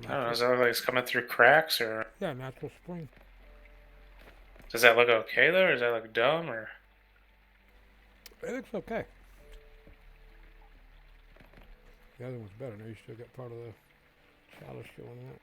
I don't know. Does that look like it's coming through cracks, or Yeah, natural spring. does that look okay though, or does that look dumb, or? It looks okay. The other one's better. Now you still got part of the chalice showing that.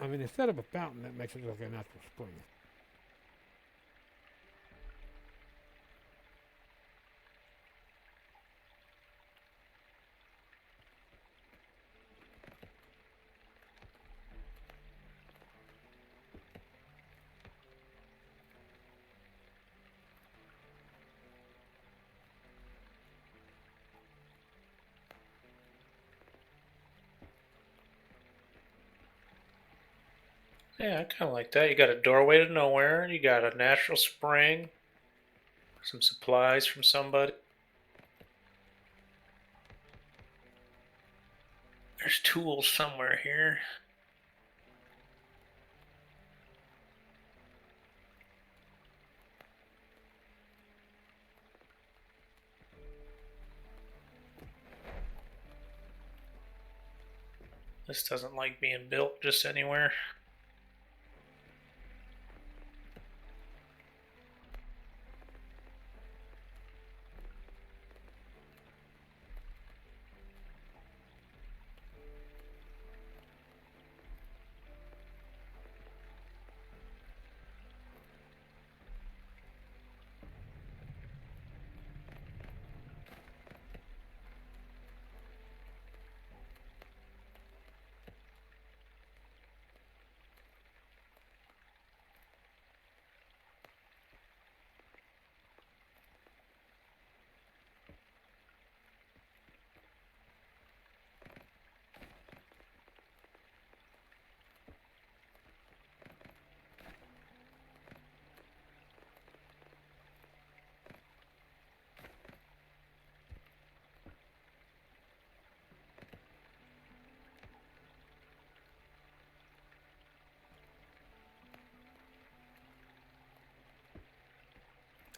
I mean, instead of a fountain, that makes it look like a natural spring. Yeah, I kind of like that. You got a doorway to nowhere. You got a natural spring. Some supplies from somebody. There's tools somewhere here. This doesn't like being built just anywhere.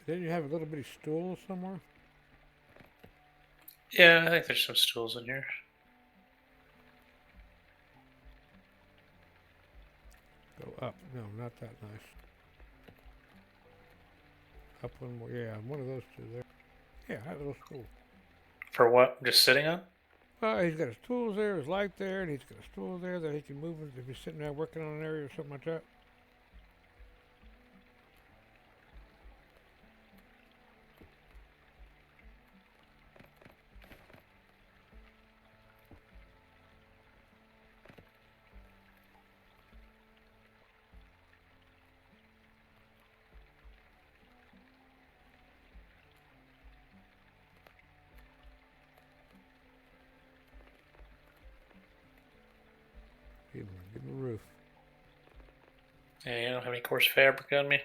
Didn't you have a little bitty stool somewhere? Yeah, I think there's some stools in here. Go up. No, not that nice. Up one more. Yeah, one of those two there. Yeah, that little stool. For what? Just sitting on? He's got his tools there, his light there, and he's got a stool there that he can move if he's sitting there working on an area or something like that. Give me a roof. Yeah, you don't have any coarse fabric on me.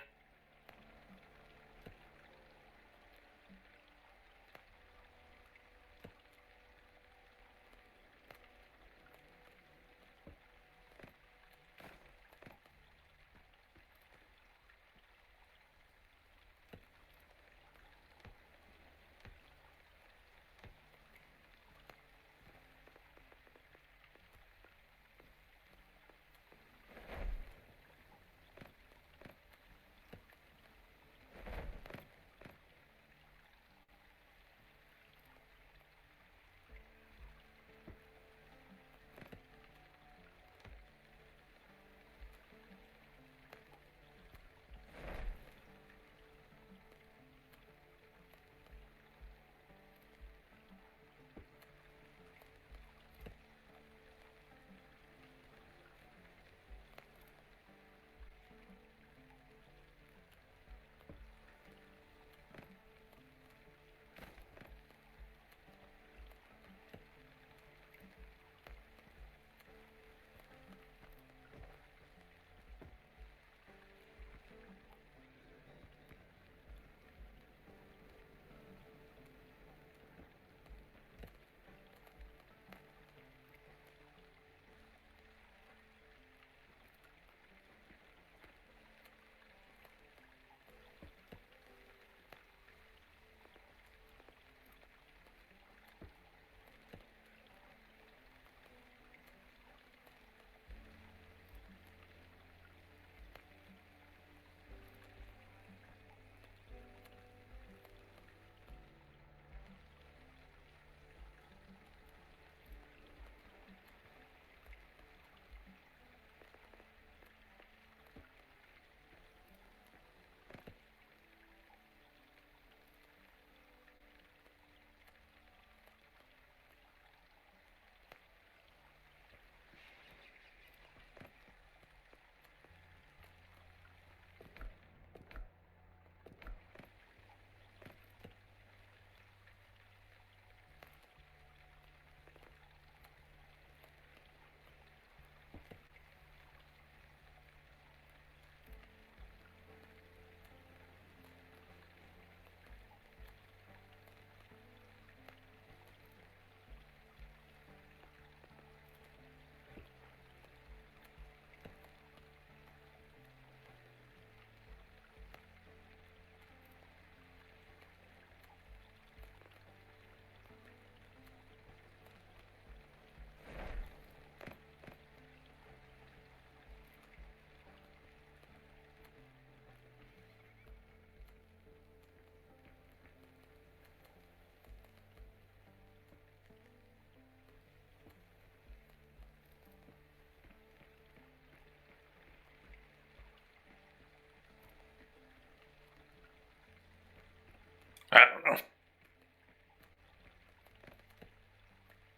I don't know.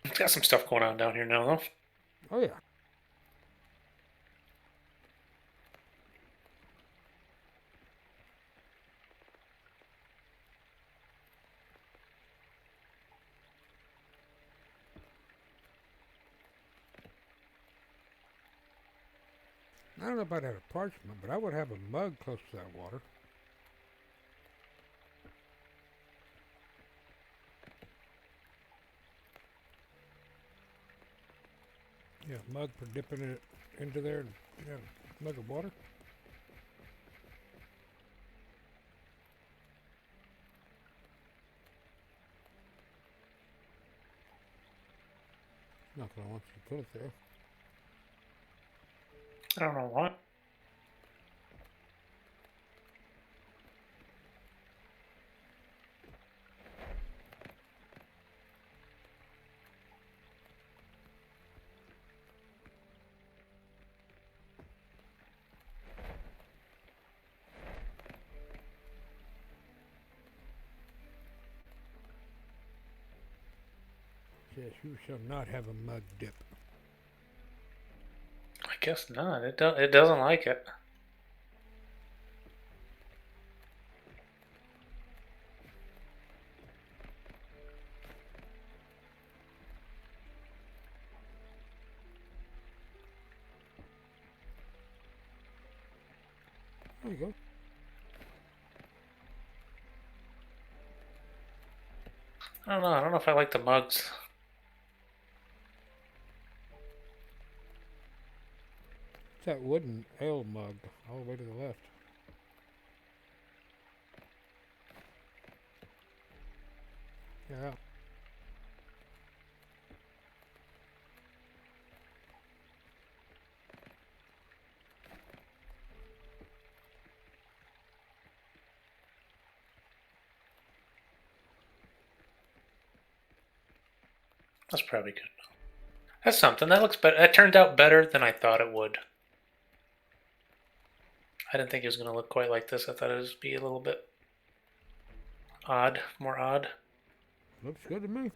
It's got some stuff going on down here now, though. Oh yeah. I don't know about that parchment, but I would have a mug close to that water. Yeah, mug for dipping it into there and a mug of water. Not gonna want you to put it there. I don't know what. Yes, you shall not have a mug dip. I guess not. It doesn't like it. There you go. I don't know. I don't know if I like the mugs. It's that wooden ale mug all the way to the left. Yeah. That's probably good. That's something. That looks better. That turned out better than I thought it would. I didn't think it was going to look quite like this. I thought it would be a little bit odd, more odd. Looks good to me.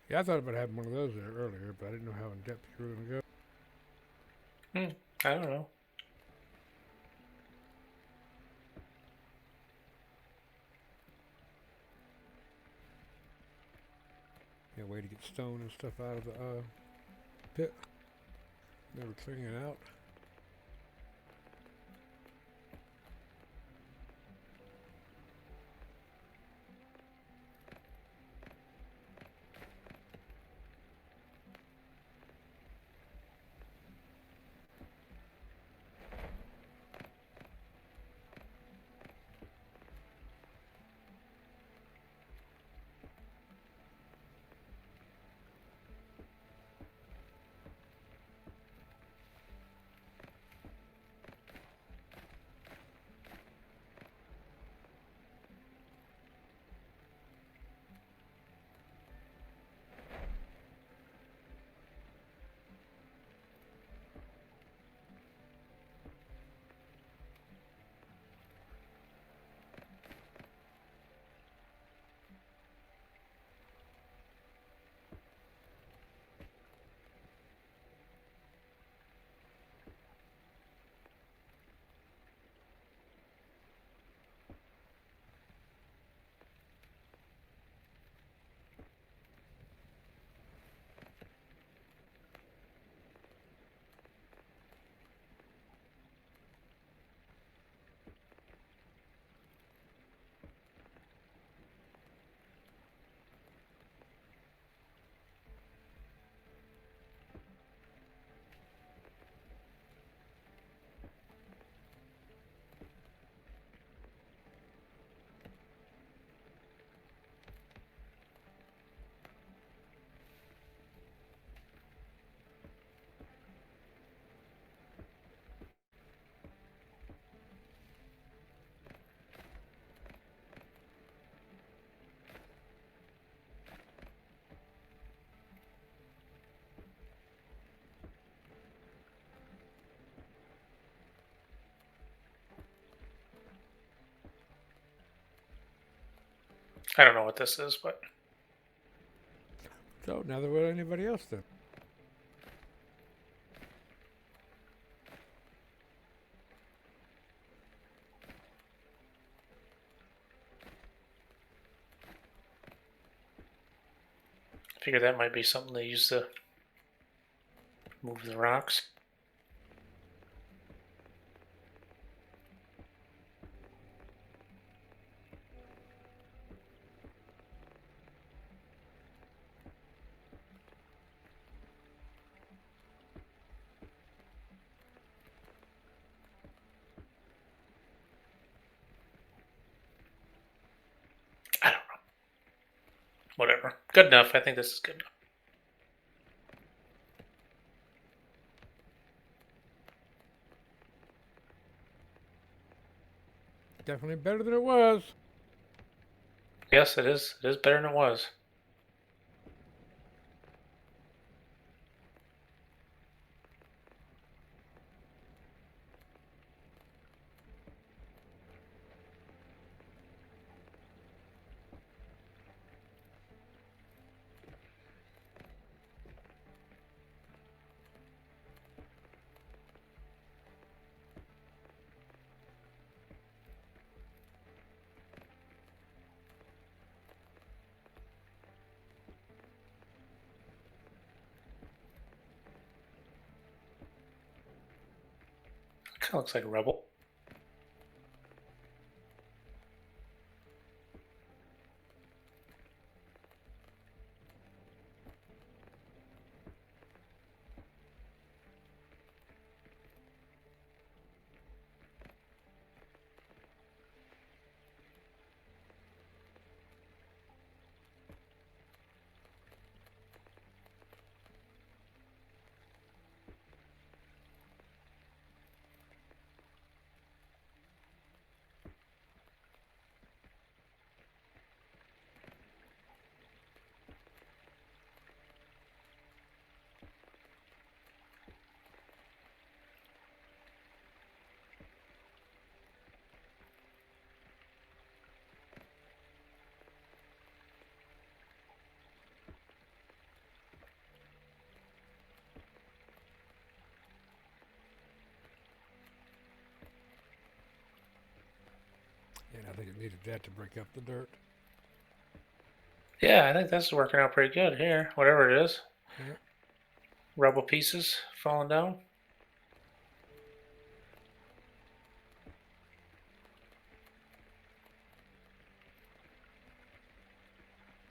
Yeah, I thought about having one of those there earlier, but I didn't know how in depth you were going to go. I don't know. Yeah, way to get stone and stuff out of the pit. Never clearing it out. I don't know what this is, but So, now there was anybody else then. Figure that might be something they use to move the rocks. I don't know. Whatever. Good enough. I think this is good enough. Definitely better than it was. Yes, it is. It is better than it was. Kind of looks like a rebel. And I think it needed that to break up the dirt. Yeah, I think that's working out pretty good here. Whatever it is. Yep. Rebel pieces falling down.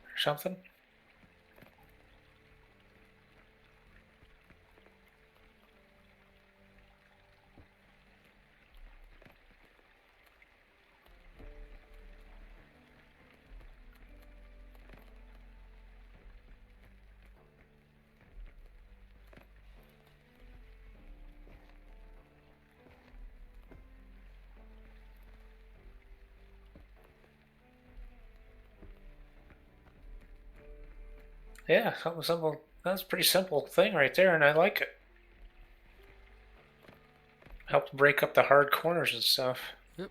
Or something. Yeah, something simple. That's a pretty simple thing right there, and I like it. Helps break up the hard corners and stuff. Yep.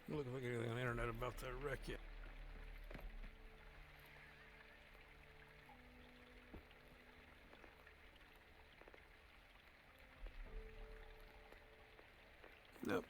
Look if I get anything on the internet about that wreck yet. Nope.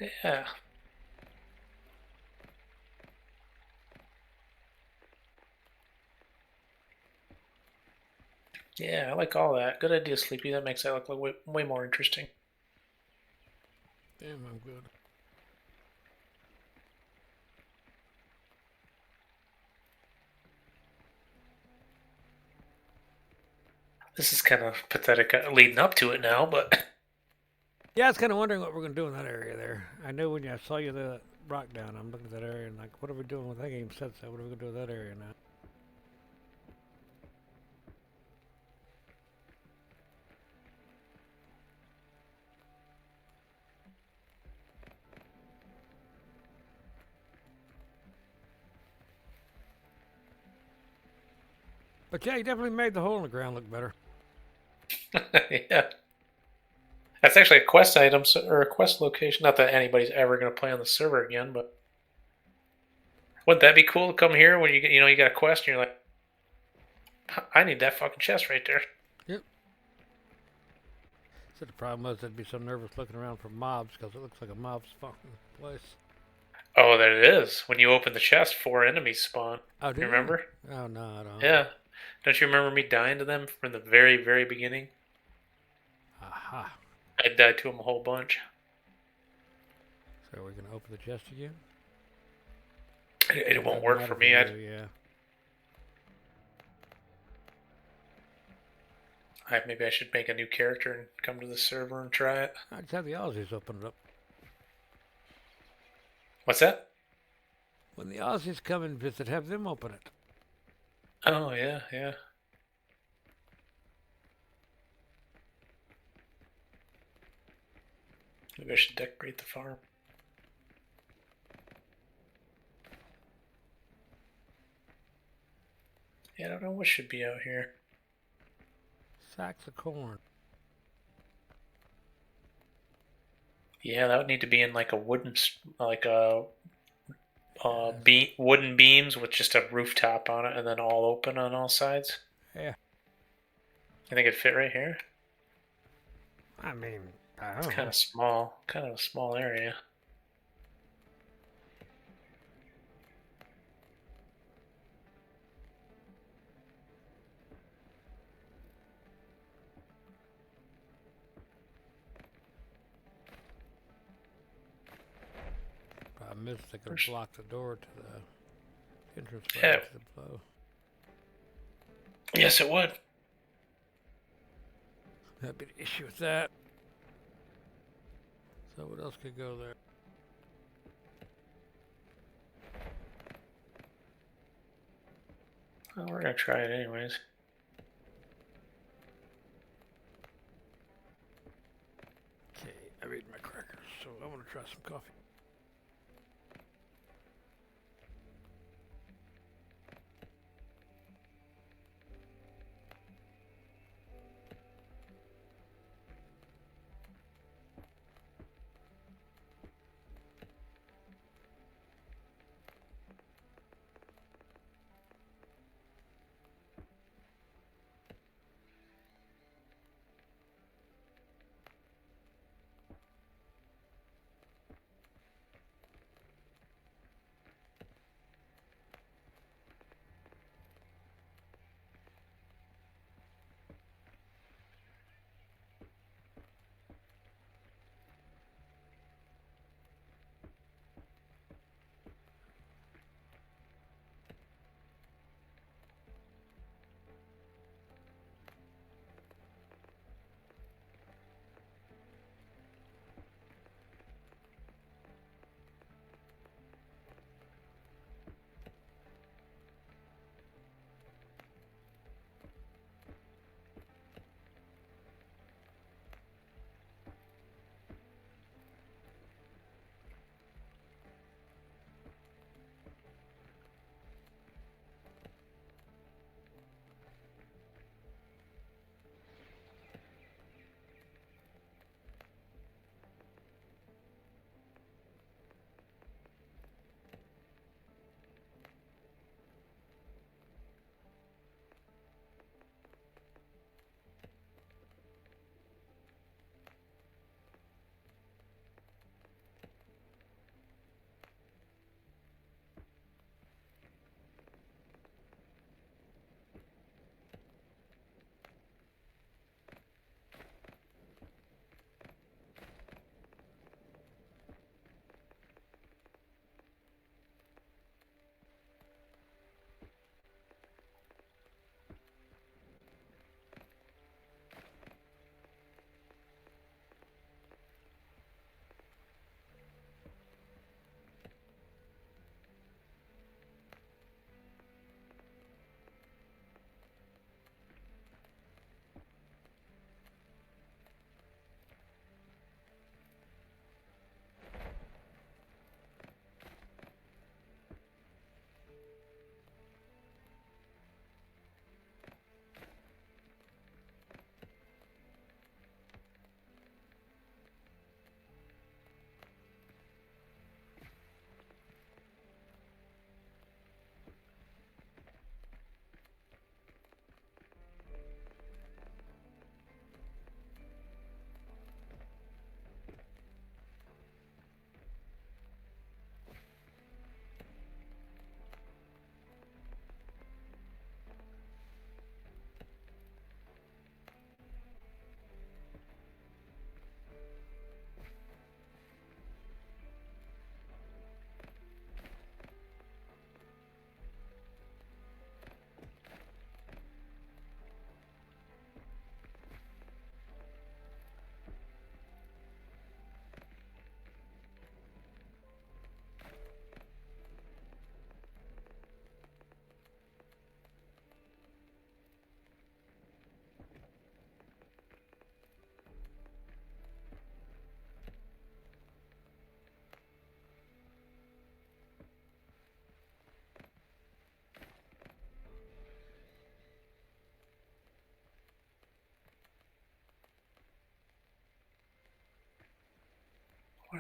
Yeah. Yeah, I like all that. Good idea, Sleepy. That makes that look like way more interesting. Damn, I'm good. This is kind of pathetic leading up to it now, but Yeah, I was kind of wondering what we're going to do in that area there. I knew when I saw you the rock down, I'm looking at that area and like, what are we doing with that game set? So what are we going to do with that area now? But yeah, you definitely made the hole in the ground look better. yeah. That's actually a quest item or a quest location. Not that anybody's ever going to play on the server again, but wouldn't that be cool to come here when you got a quest and you're like, I need that fucking chest right there. Yep. So the problem was I'd be so nervous looking around for mobs because it looks like a mob spawning place. Oh, there it is. When you open the chest, 4 enemies spawn. Oh, do You you? remember? Oh, no, I don't. Yeah. Don't you remember me dying to them from the very, very beginning? Aha. I died to them a whole bunch. So we're going to open the chest again? It won't Doesn't work matter for me. you, I yeah. maybe I should make a new character and come to the server and try it. I just have the Aussies open it up. What's that? When the Aussies come and visit, have them open it. Oh yeah, yeah. Maybe I should decorate the farm. Yeah, I don't know what should be out here. Sacks of corn. Yeah, that would need to be in like a like a wooden beams with just a rooftop on it, and then all open on all sides. Yeah. I think it'd fit right here. I mean, I It's don't kind know. of small, kind of a small area. Problem is they could block the door to the entrance way Yeah. to the blow. Yes, it would. That'd be the issue with that. So what else could go there? Well, we're gonna try it anyways. Okay, I made my crackers, so I want to try some coffee.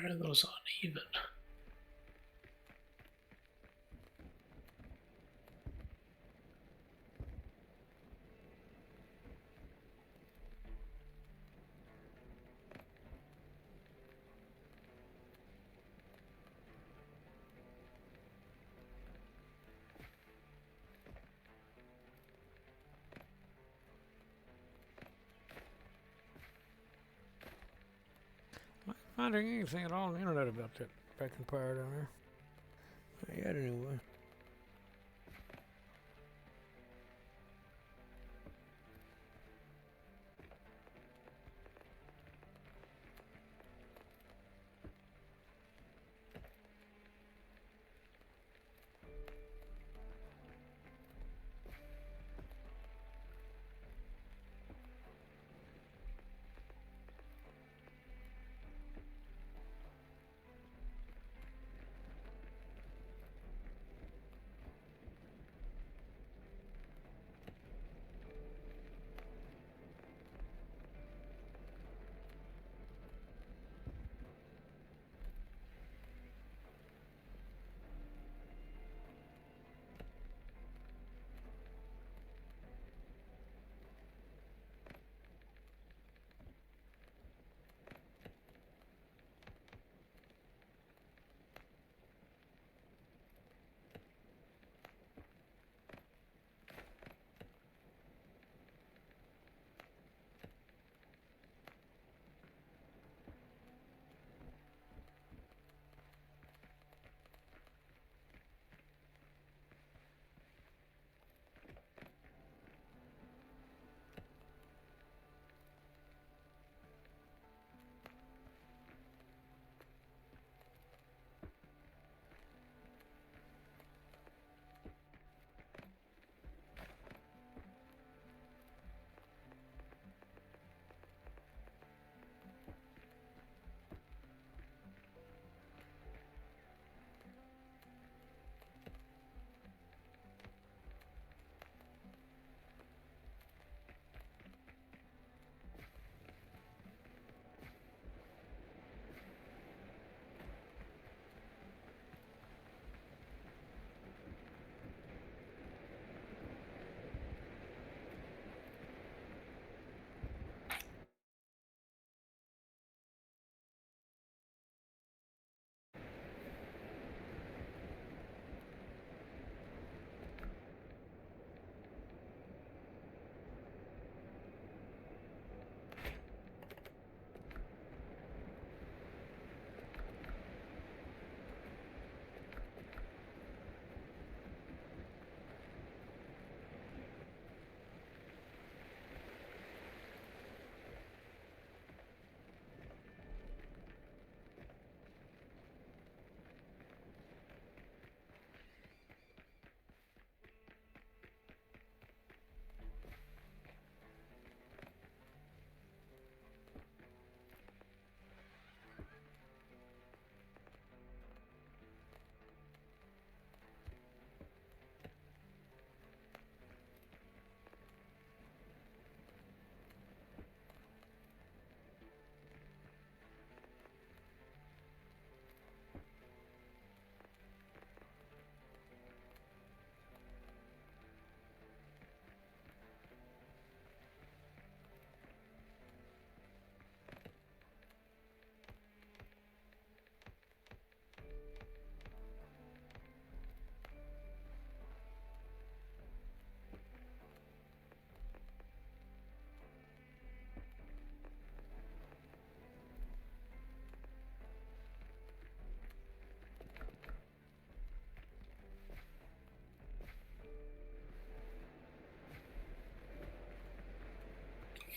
Why are those uneven? Not finding anything at all on the internet about that vacuum power down there. Not yet, anyway.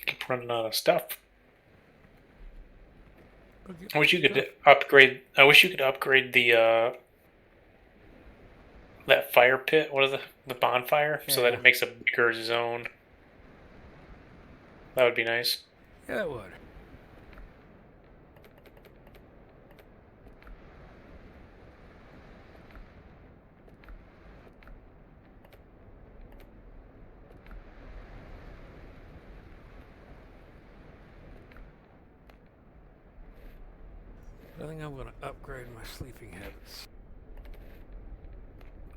Keep running out of stuff. Okay. I wish you could upgrade. I wish you could upgrade the that fire pit. What is the bonfire? So that Yeah. it makes a bigger zone. That would be nice. Yeah, it would. I think I'm going to upgrade my sleeping habits.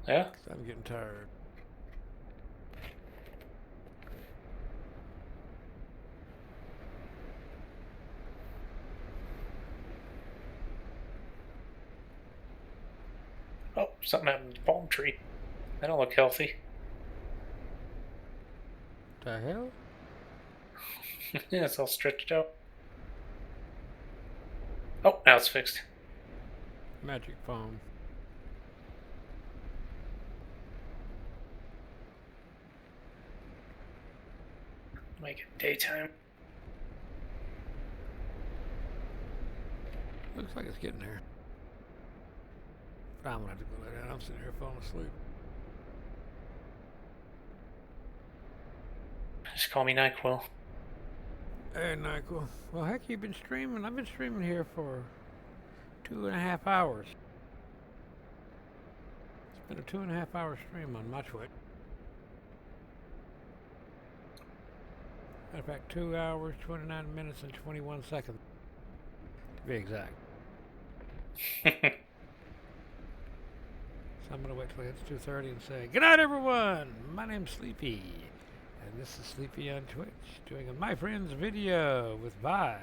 Yeah. 'Cause I'm getting tired. Oh, something happened to the palm tree. That don't look healthy. The hell? Yeah, it's all stretched out. Oh, now it's fixed. Magic foam. Make it daytime. Looks like it's getting there. But I'm going to have to go lay down. I'm sitting here falling asleep. Just call me NyQuil. Hey, Nyquil. Well, heck, you've been streaming. I've been streaming here for 2.5 hours. It's been a 2.5 hour stream on my Twitch. Matter of fact, 2 hours, 29 minutes, and 21 seconds. To be exact. So I'm going to wait till it hits 2:30 and say, good night, everyone! My name's Sleepy. And this is Sleepy on Twitch, doing a My Friends video with Vi,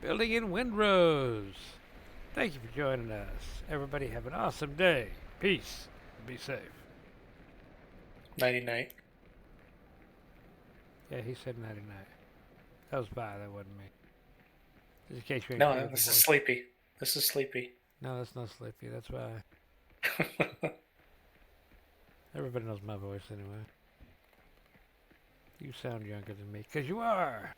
building in Windrose. Thank you for joining us. Everybody have an awesome day. Peace. And be safe. Nighty night. Yeah, he said nighty night. That was Vi, that wasn't me. Just in case you ain't No, clear with this the is voice. Sleepy. This is Sleepy. No, that's not Sleepy. That's Vi. Everybody knows my voice anyway. You sound younger than me, 'cause you are.